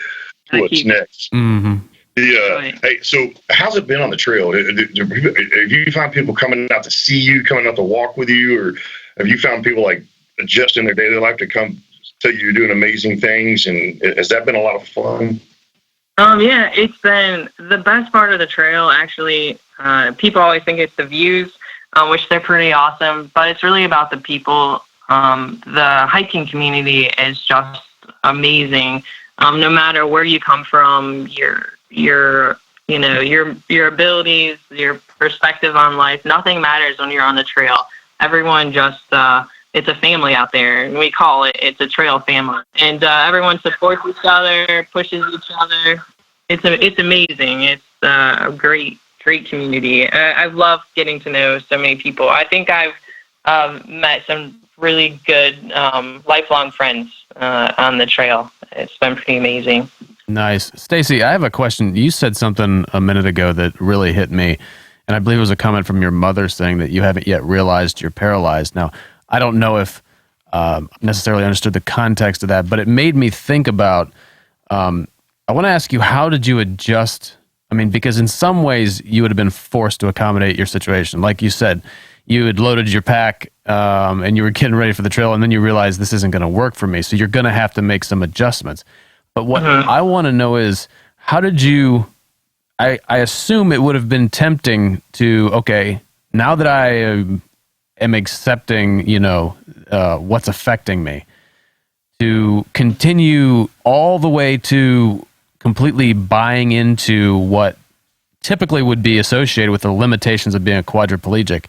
what's next. Mm-hmm. Yeah. Hey, so how's it been on the trail? Have you found people coming out to see you, coming out to walk with you, or have you found people like adjusting their daily life to come tell you you're doing amazing things? And has that been a lot of fun? Yeah, it's been the best part of the trail, actually. People always think it's the views, which they're pretty awesome, but it's really about the people. The hiking community is just amazing. No matter where you come from, your abilities, your perspective on life, nothing matters when you're on the trail. Everyone just, it's a family out there, and we call it's a trail family. And everyone supports each other, pushes each other. It's amazing. It's a great community. I've loved getting to know so many people. I think I've met some really good lifelong friends on the trail. It's been pretty amazing. Nice. Stacey, I have a question. You said something a minute ago that really hit me, and I believe it was a comment from your mother saying that you haven't yet realized you're paralyzed. Now, I don't know if necessarily understood the context of that, but it made me think about, I want to ask you, how did you adjust? I mean, because in some ways you would have been forced to accommodate your situation. Like you said, you had loaded your pack and you were getting ready for the trail, and then you realized this isn't going to work for me. So you're going to have to make some adjustments. But what I want to know is, how did you, I assume it would have been tempting to, okay, now that I am accepting, what's affecting me, to continue all the way to completely buying into what typically would be associated with the limitations of being a quadriplegic,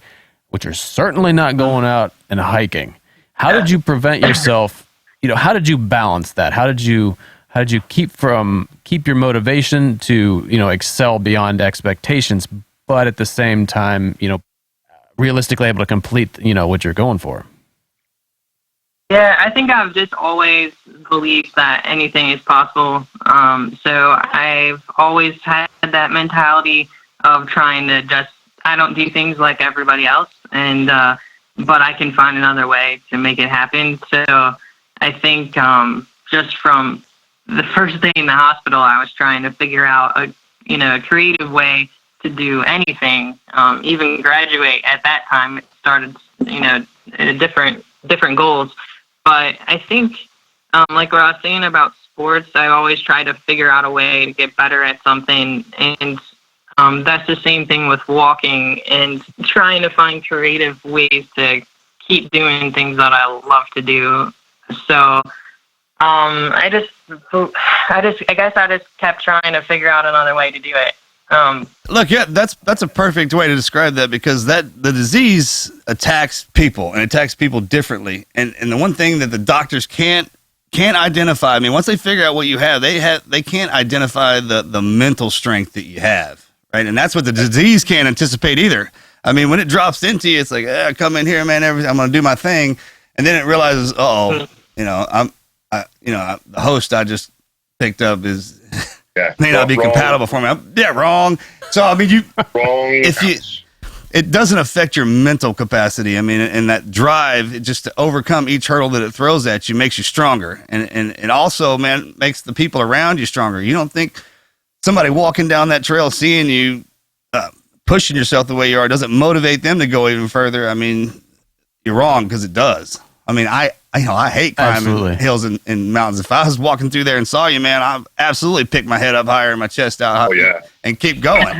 which are certainly not going out and hiking. How did you prevent yourself, how did you balance that? How did you keep your motivation to, excel beyond expectations, but at the same time, realistically able to complete, what you're going for? Yeah, I think I've just always believed that anything is possible. So I've always had that mentality of trying to I don't do things like everybody else, and but I can find another way to make it happen. So I think just from the first day in the hospital, I was trying to figure out a creative way to do anything, even graduate. At that time, it started, different goals. But I think, like what I was saying about sports, I always try to figure out a way to get better at something. And that's the same thing with walking and trying to find creative ways to keep doing things that I love to do. So I guess I just kept trying to figure out another way to do it. Look, yeah, that's a perfect way to describe that, because the disease attacks people and attacks people differently. And the one thing that the doctors can't identify, I mean, once they figure out what you have, they can't identify the mental strength that you have, right? And that's what the disease can't anticipate either. I mean, when it drops into you, it's like, come in here, man, I'm going to do my thing. And then it realizes, the host I just picked up is may not be compatible for me. Wrong. So I mean, it doesn't affect your mental capacity. I mean, and that drive, just to overcome each hurdle that it throws at you, makes you stronger, and it also, man, makes the people around you stronger. You don't think somebody walking down that trail, seeing you pushing yourself the way you are, doesn't motivate them to go even further. I mean, you're wrong, because it does. I mean, I hate climbing hills and mountains. If I was walking through there and saw you, man, I'd absolutely pick my head up higher and my chest out higher and keep going.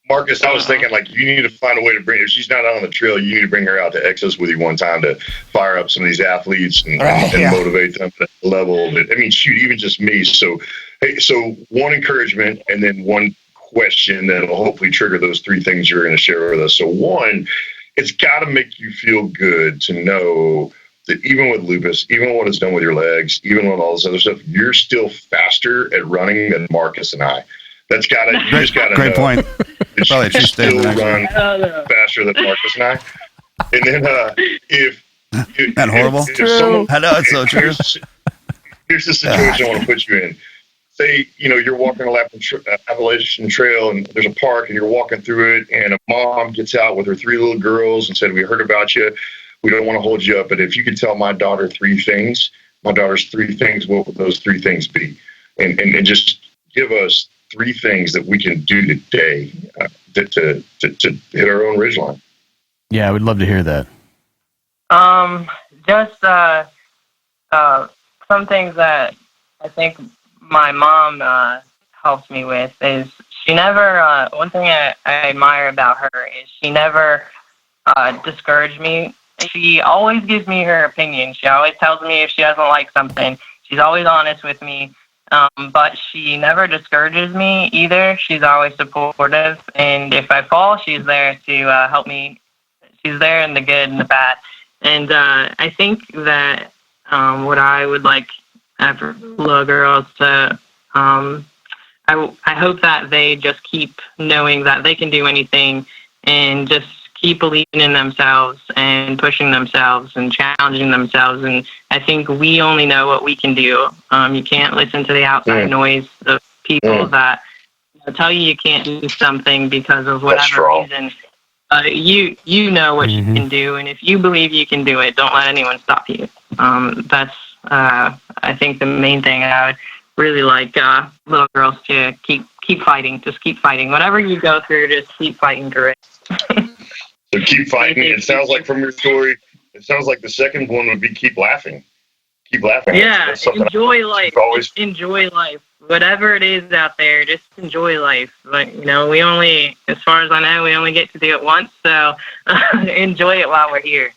Marcus, I was thinking, like, you need to find a way to bring her. If she's not out on the trail, you need to bring her out to Exos with you one time to fire up some of these athletes and motivate them to that level. I mean, shoot, even just me. So, hey, so one encouragement and then one question that will hopefully trigger those three things you're going to share with us. So one, it's got to make you feel good to know that even with lupus, even what it's done with your legs, even with all this other stuff, you're still faster at running than Marcus and I. That's got to, you just got to know. Great point. Probably you still run faster than Marcus and I. And then if horrible? I know, it's so true. Here's the situation I want to put you in. Say, you're walking a Appalachian Trail and there's a park and you're walking through it and a mom gets out with her three little girls and said, we heard about you. We don't want to hold you up, but if you could tell my daughter three things, what would those three things be? And just give us three things that we can do today to hit our own ridgeline. Yeah, I would love to hear that. Just some things that I think my mom helps me with is she never, one thing I admire about her is she never discouraged me. She always gives me her opinion. She always tells me if she doesn't like something. She's always honest with me. But she never discourages me either. She's always supportive. And if I fall, she's there to help me. She's there in the good and the bad. And I think that what I would like for little girls to, I hope that they just keep knowing that they can do anything and just keep believing in themselves and pushing themselves and challenging themselves. And I think we only know what we can do. You can't listen to the outside noise of people that tell you can't do something because of whatever reason. You know what you can do, and if you believe you can do it, don't let anyone stop you. That's I think the main thing I would really like little girls to keep fighting. Just keep fighting. Whatever you go through, just keep fighting through it. So keep fighting. It sounds like from your story, it sounds like the second one would be keep laughing. Keep laughing. Yeah, enjoy life. Enjoy life. Whatever it is out there, just enjoy life. Like, we only, as far as I know, we only get to do it once. So enjoy it while we're here,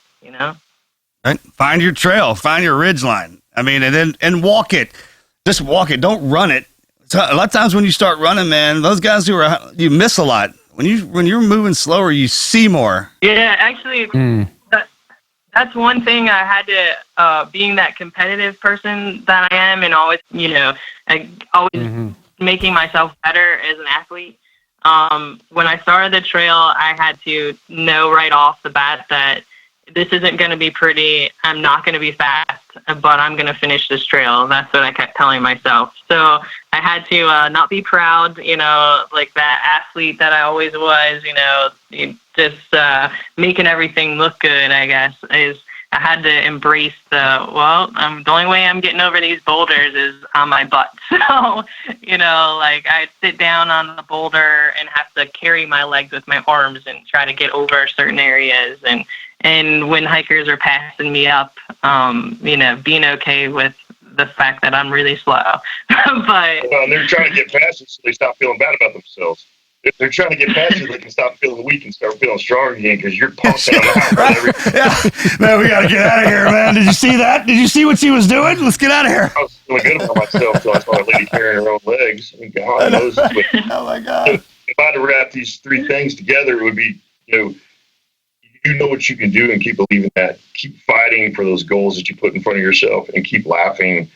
Right? Find your trail, find your ridgeline. I mean, and walk it. Just walk it. Don't run it. So a lot of times when you start running, man, those guys you miss a lot. When you're moving slower, you see more. Yeah, actually, that's one thing I had to, being that competitive person that I am, and always, making myself better as an athlete. When I started the trail, I had to know right off the bat that this isn't going to be pretty. I'm not going to be fast, but I'm going to finish this trail. That's what I kept telling myself. So I had to not be proud, like that athlete that I always was, just making everything look good, I guess, is I had to embrace the only way I'm getting over these boulders is on my butt. So, I'd sit down on the boulder and have to carry my legs with my arms and try to get over certain areas. And when hikers are passing me up, being okay with the fact that I'm really slow. But they're trying to get past it so they stop feeling bad about themselves. If they're trying to get past it, they can stop feeling weak and start feeling strong again because you're pumping them out. Man, we got to get out of here, man. Did you see that? Did you see what she was doing? Let's get out of here. I was feeling good about myself until I saw a lady carrying her own legs. God knows. Oh, my God. If I had to wrap these three things together, it would be, you know what you can do and keep believing that. Keep fighting for those goals that you put in front of yourself and keep laughing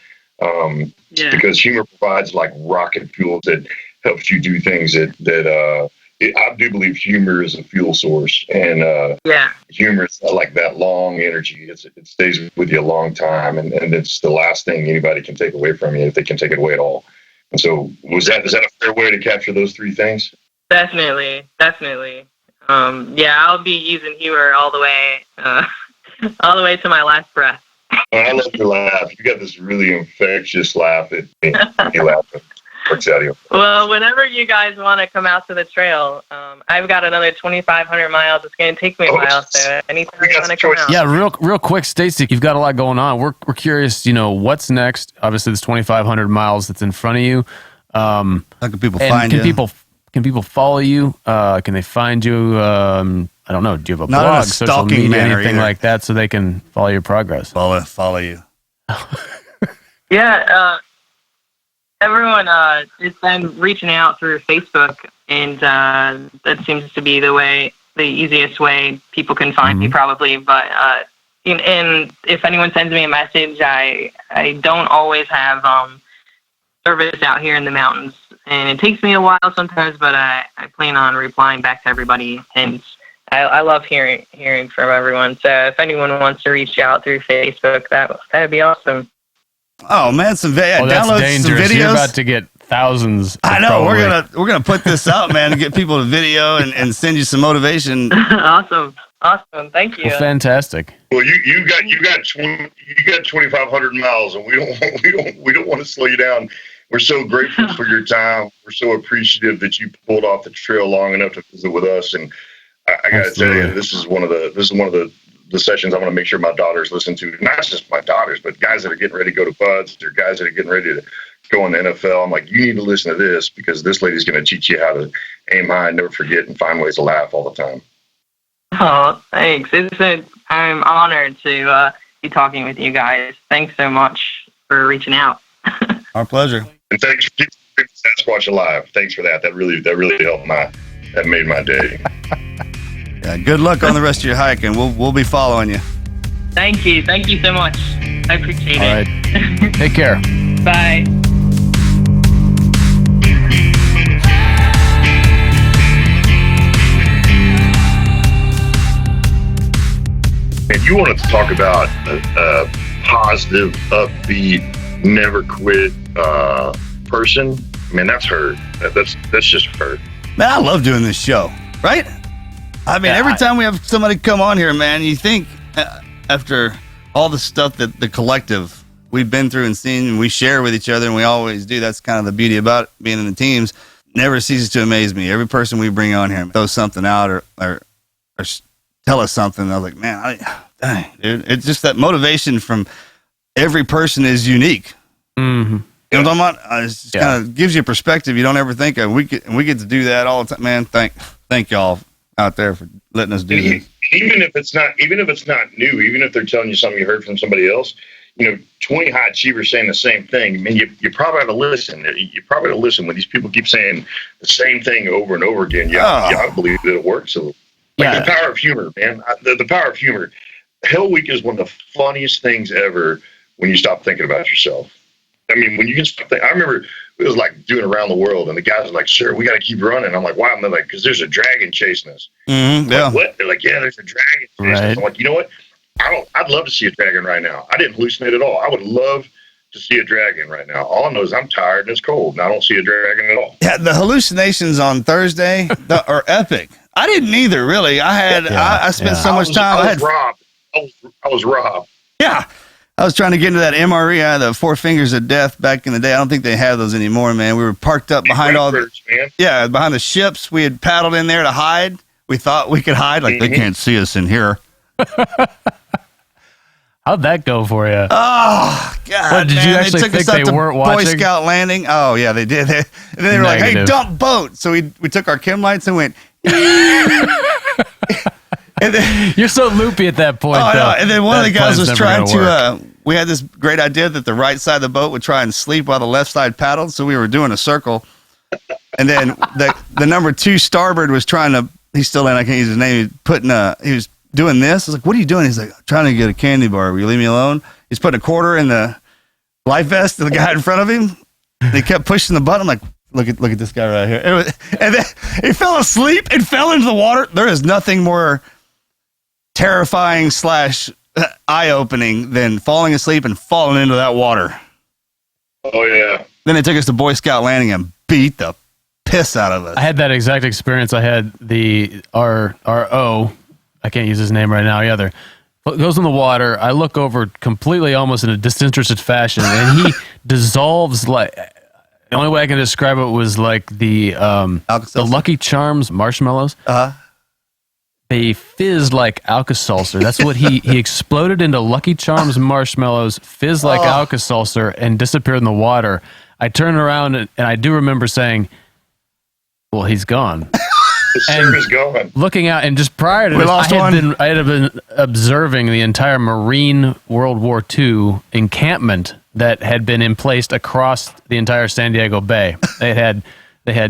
because humor provides like rocket fuel that helps you do things that I do believe humor is a fuel source, and humor is like that long energy. It stays with you a long time, and it's the last thing anybody can take away from you if they can take it away at all. And so, is that a fair way to capture those three things? Definitely. I'll be using humor all the way to my last breath. I love your laugh. You got this really infectious laugh that makes me laugh. Works out here. Well, whenever you guys want to come out to the trail, I've got another 2,500 miles. It's going to take me a while, so anytime you want to come out. Yeah, real quick, Stacey, you've got a lot going on. We're curious, what's next? Obviously, this 2,500 miles that's in front of you. How can people find you? Can people follow you? Can they find you? I don't know. Do you have a Not blog, in a social stalking media, manner anything either. like that, so they can follow your progress? Follow you. Yeah, everyone has been reaching out through Facebook, and that seems to be the easiest way people can find me, probably. But and if anyone sends me a message, I don't always have service out here in the mountains, and it takes me a while sometimes, but I plan on replying back to everybody, and I love hearing from everyone. So if anyone wants to reach out through Facebook, that'd be awesome. Oh man, That's download dangerous. some videos. You're about to get thousands. I know probably. we're gonna put this out, man, and get people to video and send you some motivation. Awesome. Thank you. Well, fantastic. Well, you got 2,500 miles, and we don't want to slow you down. We're so grateful for your time. We're so appreciative that you pulled off the trail long enough to visit with us. And I got to tell you, this is one of the sessions I want to make sure my daughters listen to. Not just my daughters, but guys that are getting ready to go to buds, or guys that are getting ready to go in the NFL. I'm like, you need to listen to this, because this lady's going to teach you how to aim high, never forget, and find ways to laugh all the time. Oh, thanks. I'm honored to be talking with you guys. Thanks so much for reaching out. Our pleasure. And thanks for keeping Sasquatch alive. Thanks for that. That really helped that made my day. Yeah, good luck on the rest of your hike, and we'll be following you. Thank you so much. I appreciate All it. right. Take care. Bye. And you wanted to talk about a positive, upbeat, never quit person. Man, that's her. That's just her. Man, I love doing this show, right? I mean, every time we have somebody come on here, man, you think after all the stuff that the collective we've been through and seen, and we share with each other, and we always do. That's kind of the beauty about being in the teams. Never ceases to amaze me. Every person we bring on here throws something out or tell us something. I was like, man, dang, dude. It's just that motivation from every person is unique. Mm-hmm. You know what I'm talking about? It just kind of gives you a perspective you don't ever think of. We get to do that all the time, man. Thank y'all out there for letting us do this. Even if it's not new, even if they're telling you something you heard from somebody else, 20 high achievers saying the same thing. I mean, you probably have to listen. You probably have to listen when these people keep saying the same thing over and over again. I believe that it works. So, the power of humor, man. The power of humor. Hell Week is one of the funniest things ever when you stop thinking about yourself. I mean, when you can stop thinking. I remember it was like doing Around the World, and the guys were like, "Sir, we got to keep running." I'm like, "Why?" And they're like, "Because there's a dragon chasing us." Mm-hmm, yeah. Like, what? They're like, "Yeah, there's a dragon chasing us." I'm like, you know what? I'd love to see a dragon right now. I didn't hallucinate at all. I would love to see a dragon right now. All I know is I'm tired and it's cold, and I don't see a dragon at all. Yeah, the hallucinations on Thursday are epic. I didn't either, really. I spent so much time. I was robbed. Yeah. I was trying to get into that MRE. I had the 4 fingers of death back in the day. I don't think they have those anymore, man. We were parked up behind behind the ships. We had paddled in there to hide. We thought we could hide. Like, they can't see us in here. How'd that go for you? Oh, God. What, did you actually think they weren't watching? Boy Scout landing. Oh, yeah, they did. And they were like, hey, dump boat. So we took our chem lights and went. And then, you're so loopy at that point. No. And then one of the guys was trying to. We had this great idea that the right side of the boat would try and sleep while the left side paddled. So we were doing a circle. And then the number 2 starboard was trying to. He's still in. I can't use his name. He was doing this. I was like, "What are you doing?" He's like, "Trying to get a candy bar. Will you leave me alone?" He's putting a quarter in the life vest of the guy in front of him. They kept pushing the button. I'm like, look at this guy right here. And then he fell asleep and fell into the water. There is nothing more terrifying / eye-opening than falling asleep and falling into that water. Oh, yeah. Then they took us to Boy Scout landing and beat the piss out of us. I had that exact experience. I had the RO, I can't use his name right now either, goes in the water. I look over completely almost in a disinterested fashion, and he dissolves like The only way I can describe it was like the Lucky Charms marshmallows. They fizzed like Alka-Seltzer. That's what he exploded into Lucky Charms marshmallows, fizzed like Alka-Seltzer, and disappeared in the water. I turned around and I do remember saying, well, he's gone. The sir is gone. Looking out, and just prior to this, I had been observing the entire Marine World War II encampment that had been in place across the entire San Diego Bay. They had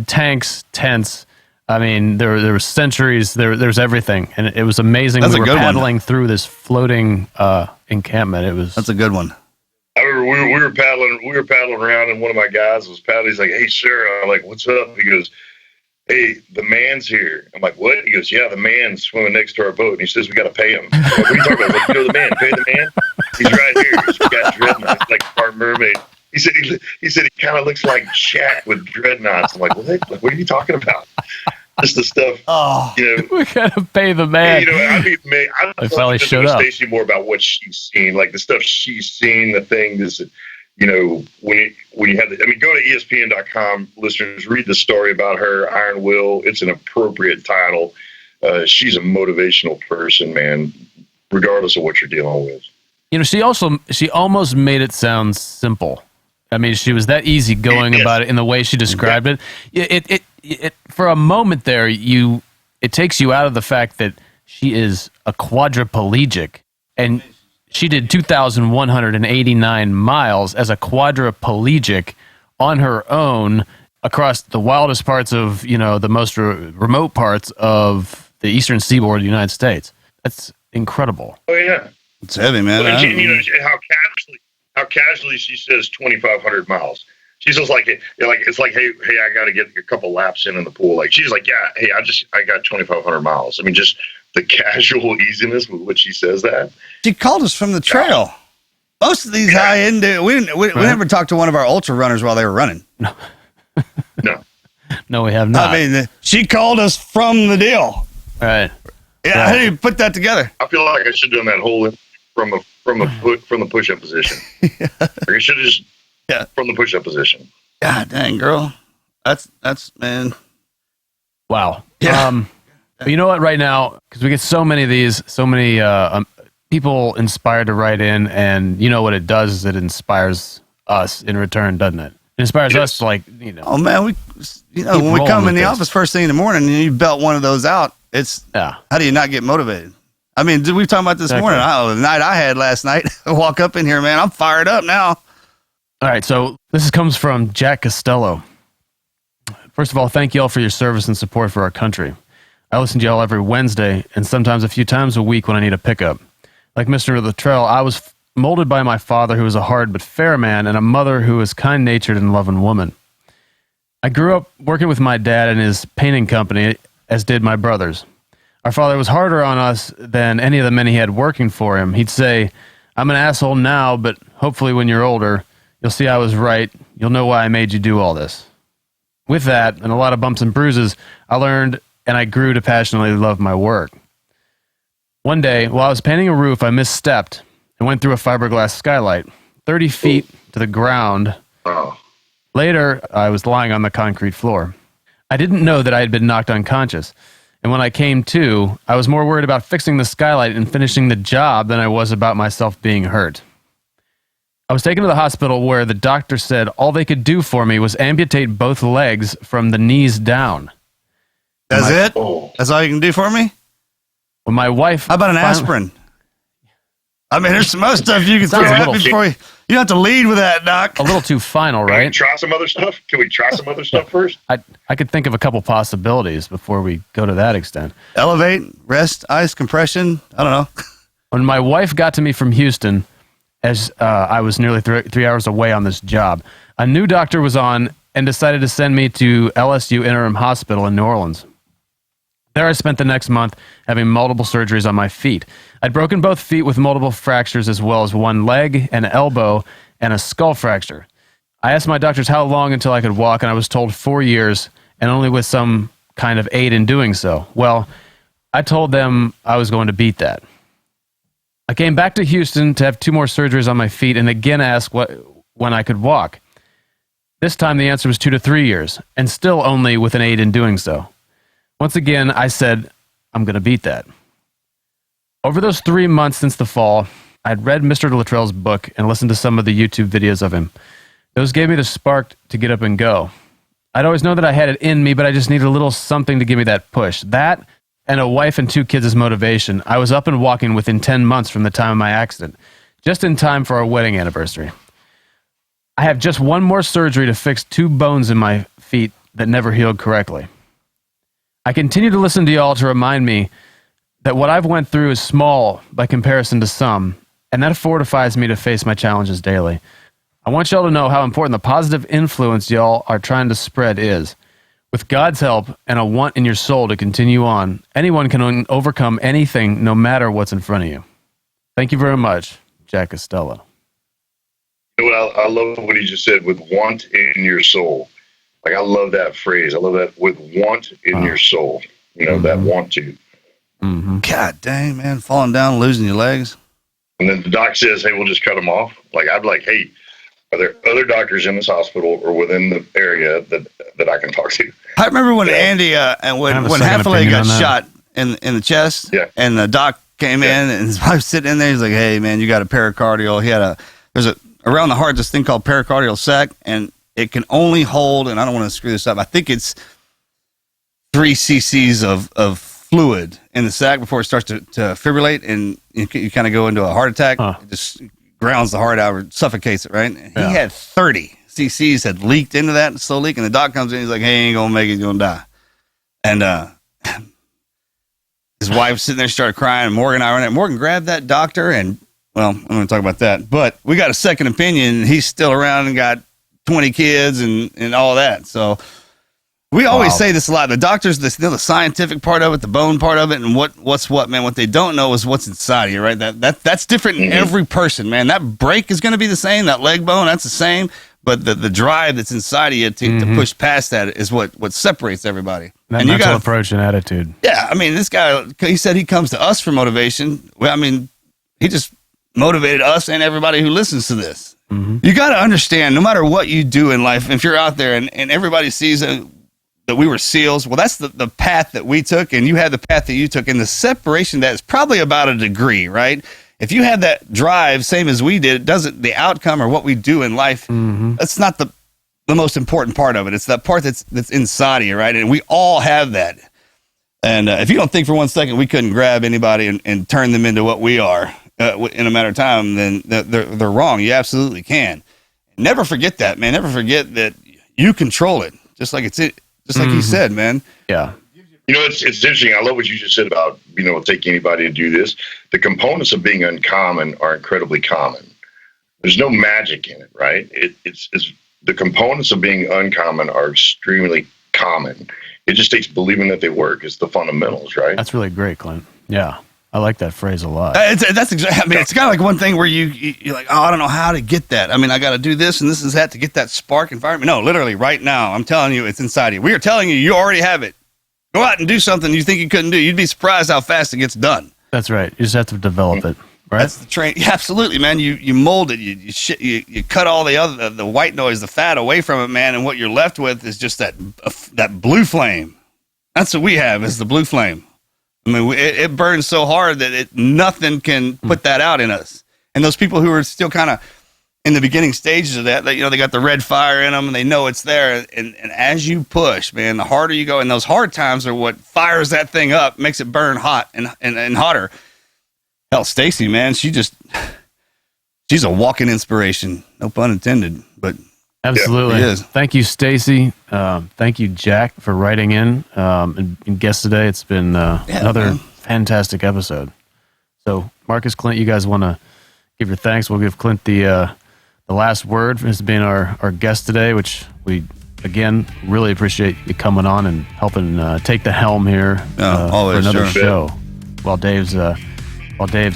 tanks, tents. I mean, there were sentries. There's everything, and it was amazing. That's we were a good paddling through this floating encampment. That's a good one. I remember we were paddling around, and one of my guys was paddling. He's like, "Hey, sir," I'm like, "What's up?" He goes, "Hey, the man's here." I'm like, "What?" He goes, "Yeah, the man's swimming next to our boat, and he says we got to pay him." I'm like, "What are you talking about?" Like, "You know the man? Pay the man. He's right here. He's got dreadnoughts like our mermaid." He said he kind of looks like Shaq with dreadnoughts. I'm like, "What are you talking about?" Just the stuff. We gotta pay the man. I finally showed up. Stacey more about what she's seen, like the stuff she's seen, the things that, when you have go to ESPN.com, listeners, read the story about her, Iron Will. It's an appropriate title. She's a motivational person, man, regardless of what you're dealing with. She almost made it sound simple. I mean, she was that easygoing about it in the way she described it. It for a moment there, it takes you out of the fact that she is a quadriplegic, and she did 2,189 miles as a quadriplegic on her own across the wildest parts of, the most remote parts of the eastern seaboard of the United States. That's incredible. Oh yeah, it's heavy, man. How casually she says 2,500 miles. She's just like, it's like, hey, I got to get a couple laps in the pool. Like, she's like, yeah, hey, I got 2,500 miles. I mean, just the casual easiness with which she says that. She called us from the trail. Most of these high end, we never talked to one of our ultra runners while they were running. No, we have not. I mean, she called us from the deal. All right. Yeah, how do you put that together? I feel like I should have done that whole from the push-up position. Like I should have just from the push-up position. God dang, girl. That's man. Wow. Yeah. But you know what? Right now, because we get so many of these, so many people inspired to write in, and you know what it does is it inspires us in return, doesn't it? It inspires us, Oh man, when we come in the office first thing in the morning and you belt one of those out, it's how do you not get motivated? I mean, we were talking about this morning. The night I had last night, I walk up in here, man, I'm fired up now. All right, so this comes from Jack Costello. First of all, thank you all for your service and support for our country. I listen to y'all every Wednesday and sometimes a few times a week when I need a pickup. Like Mr. Luttrell, I was molded by my father, who was a hard but fair man, and a mother who was kind-natured and loving woman. I grew up working with my dad in his painting company, as did my brothers. Our father was harder on us than any of the men he had working for him. He'd say, "I'm an asshole now, but hopefully when you're older, you'll see I was right. You'll know why I made you do all this." With that, and a lot of bumps and bruises, I learned and I grew to passionately love my work. One day, while I was painting a roof, I misstepped and went through a fiberglass skylight, 30 feet to the ground. Later, I was lying on the concrete floor. I didn't know that I had been knocked unconscious. And when I came to, I was more worried about fixing the skylight and finishing the job than I was about myself being hurt. I was taken to the hospital where the doctor said all they could do for me was amputate both legs from the knees down. That's it? That's all you can do for me? When my wife... How about an aspirin? I mean, there's some other stuff you can throw at me before you don't have to lead with that, Doc. A little too final, right? Can we try some other stuff? Can we try some other stuff first? I could think of a couple possibilities before we go to that extent. Elevate, rest, ice, compression. I don't know. When my wife got to me from Houston, as I was nearly 3 hours away on this job, a new doctor was on and decided to send me to LSU Interim Hospital in New Orleans. There I spent the next month having multiple surgeries on my feet. I'd broken both feet with multiple fractures as well as one leg, an elbow, and a skull fracture. I asked my doctors how long until I could walk, and I was told 4 years, and only with some kind of aid in doing so. Well, I told them I was going to beat that. I came back to Houston to have 2 more surgeries on my feet and again asked when I could walk. This time the answer was 2 to 3 years, and still only with an 8 in doing so. Once again, I said, I'm going to beat that. Over those 3 months since the fall, I'd read Mr. Luttrell's book and listened to some of the YouTube videos of him. Those gave me the spark to get up and go. I'd always known that I had it in me, but I just needed a little something to give me that push. That and a wife and 2 kids as motivation. I was up and walking within 10 months from the time of my accident, just in time for our wedding anniversary. I have just one more surgery to fix 2 bones in my feet that never healed correctly. I continue to listen to y'all to remind me that what I've went through is small by comparison to some, and that fortifies me to face my challenges daily. I want y'all to know how important the positive influence y'all are trying to spread is. With God's help and a want in your soul to continue on, anyone can overcome anything no matter what's in front of you. Thank you very much, Jack Costello. You know what, I love what he just said, with want in your soul. Like, I love that phrase. I love that, with want in your soul. You know, that want to. Mm-hmm. God dang, man, falling down, losing your legs. And then the doc says, hey, we'll just cut them off. Like, I'd be like, hey, are there other doctors in this hospital or within the area that I can talk to? I remember when Andy and when Halfley got shot in the chest, and the doc came in and his wife sitting in there. He's like, hey, man, you got a pericardial. He had there's around the heart, this thing called pericardial sac, and it can only hold, and I don't want to screw this up, I think it's 3 cc's of fluid in the sac before it starts to fibrillate, and you kind of go into a heart attack. It just grounds the heart out or suffocates it, right? He had 30 cc's had leaked into that, slow leak, and the doc comes in, he's like, hey, he ain't gonna make it, he's gonna die. And his wife sitting there started crying, and Morgan and I were in it. Morgan grabbed that doctor, and, well, I'm gonna talk about that, but we got a second opinion, and he's still around and got 20 kids and all that. So we always say this a lot. The doctors, the scientific part of it, the bone part of it, and what's what, man. What they don't know is what's inside of you, right? That's different in every person, man. That break is going to be the same. That leg bone, that's the same. But the drive that's inside of you to push past that is what separates everybody. That and mental approach and attitude. Yeah, I mean, this guy, he said he comes to us for motivation. Well, I mean, he just motivated us and everybody who listens to this. You got to understand, no matter what you do in life, if you're out there and everybody sees that we were SEALs, well, that's the path that we took, and you had the path that you took, and the separation that is probably about a degree, right? If you had that drive, same as we did, it doesn't, the outcome or what we do in life, that's not the most important part of it. It's that part that's inside of you, right? And we all have that. And if you don't think for one second we couldn't grab anybody and turn them into what we are in a matter of time, then they're wrong. You absolutely can. Never forget that, man. Never forget that you control it, just like he said, man. Yeah. You know, it's interesting. I love what you just said about, take anybody to do this. The components of being uncommon are incredibly common. There's no magic in it, right? It's the components of being uncommon are extremely common. It just takes believing that they work. It's the fundamentals, right? That's really great, Clint. Yeah. I like that phrase a lot. That's exactly. I mean, it's kind of like one thing where you're like, oh, I don't know how to get that. I mean, I got to do this and this is that to get that spark environment. No, literally, right now, I'm telling you, it's inside of you. We are telling you, you already have it. Go out and do something you think you couldn't do. You'd be surprised how fast it gets done. That's right. You just have to develop it, right? That's the train. Yeah, absolutely, man. You mold it. You cut all the white noise, the fat away from it, man. And what you're left with is just that blue flame. That's what we have, is the blue flame. I mean, it burns so hard that nothing can put that out in us. And those people who are still kind of in the beginning stages of that, they got the red fire in them and they know it's there. And as you push, man, the harder you go, and those hard times are what fires that thing up, makes it burn hot and hotter. Hell, Stacey, man, she's a walking inspiration. No pun intended, but absolutely. Yeah, it is. Thank you, Stacey. Thank you, Jack, for writing in and guest today. It's been another fantastic episode. So, Marcus, Clint, you guys want to give your thanks? We'll give Clint the last word for being our guest today, which we, again, really appreciate you coming on and helping take the helm here for another show while Dave's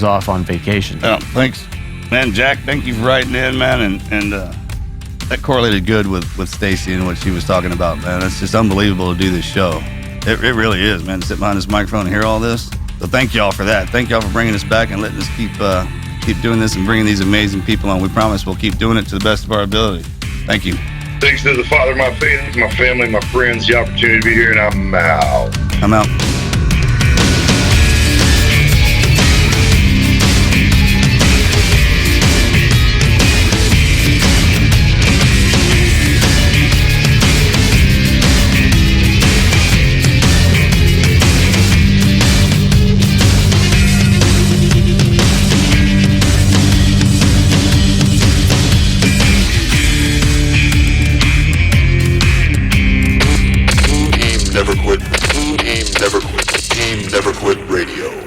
off on vacation. Oh, thanks, man. Jack, thank you for writing in, man, and that correlated good with Stacey and what she was talking about, man. It's just unbelievable to do this show. It really is, man, to sit behind this microphone and hear all this. So thank y'all for that. Thank y'all for bringing us back and letting us keep doing this and bringing these amazing people on. We promise we'll keep doing it to the best of our ability. Thank you. Thanks to the Father of my faith, my family, my friends, the opportunity to be here, and I'm out. I'm out. Never quit radio.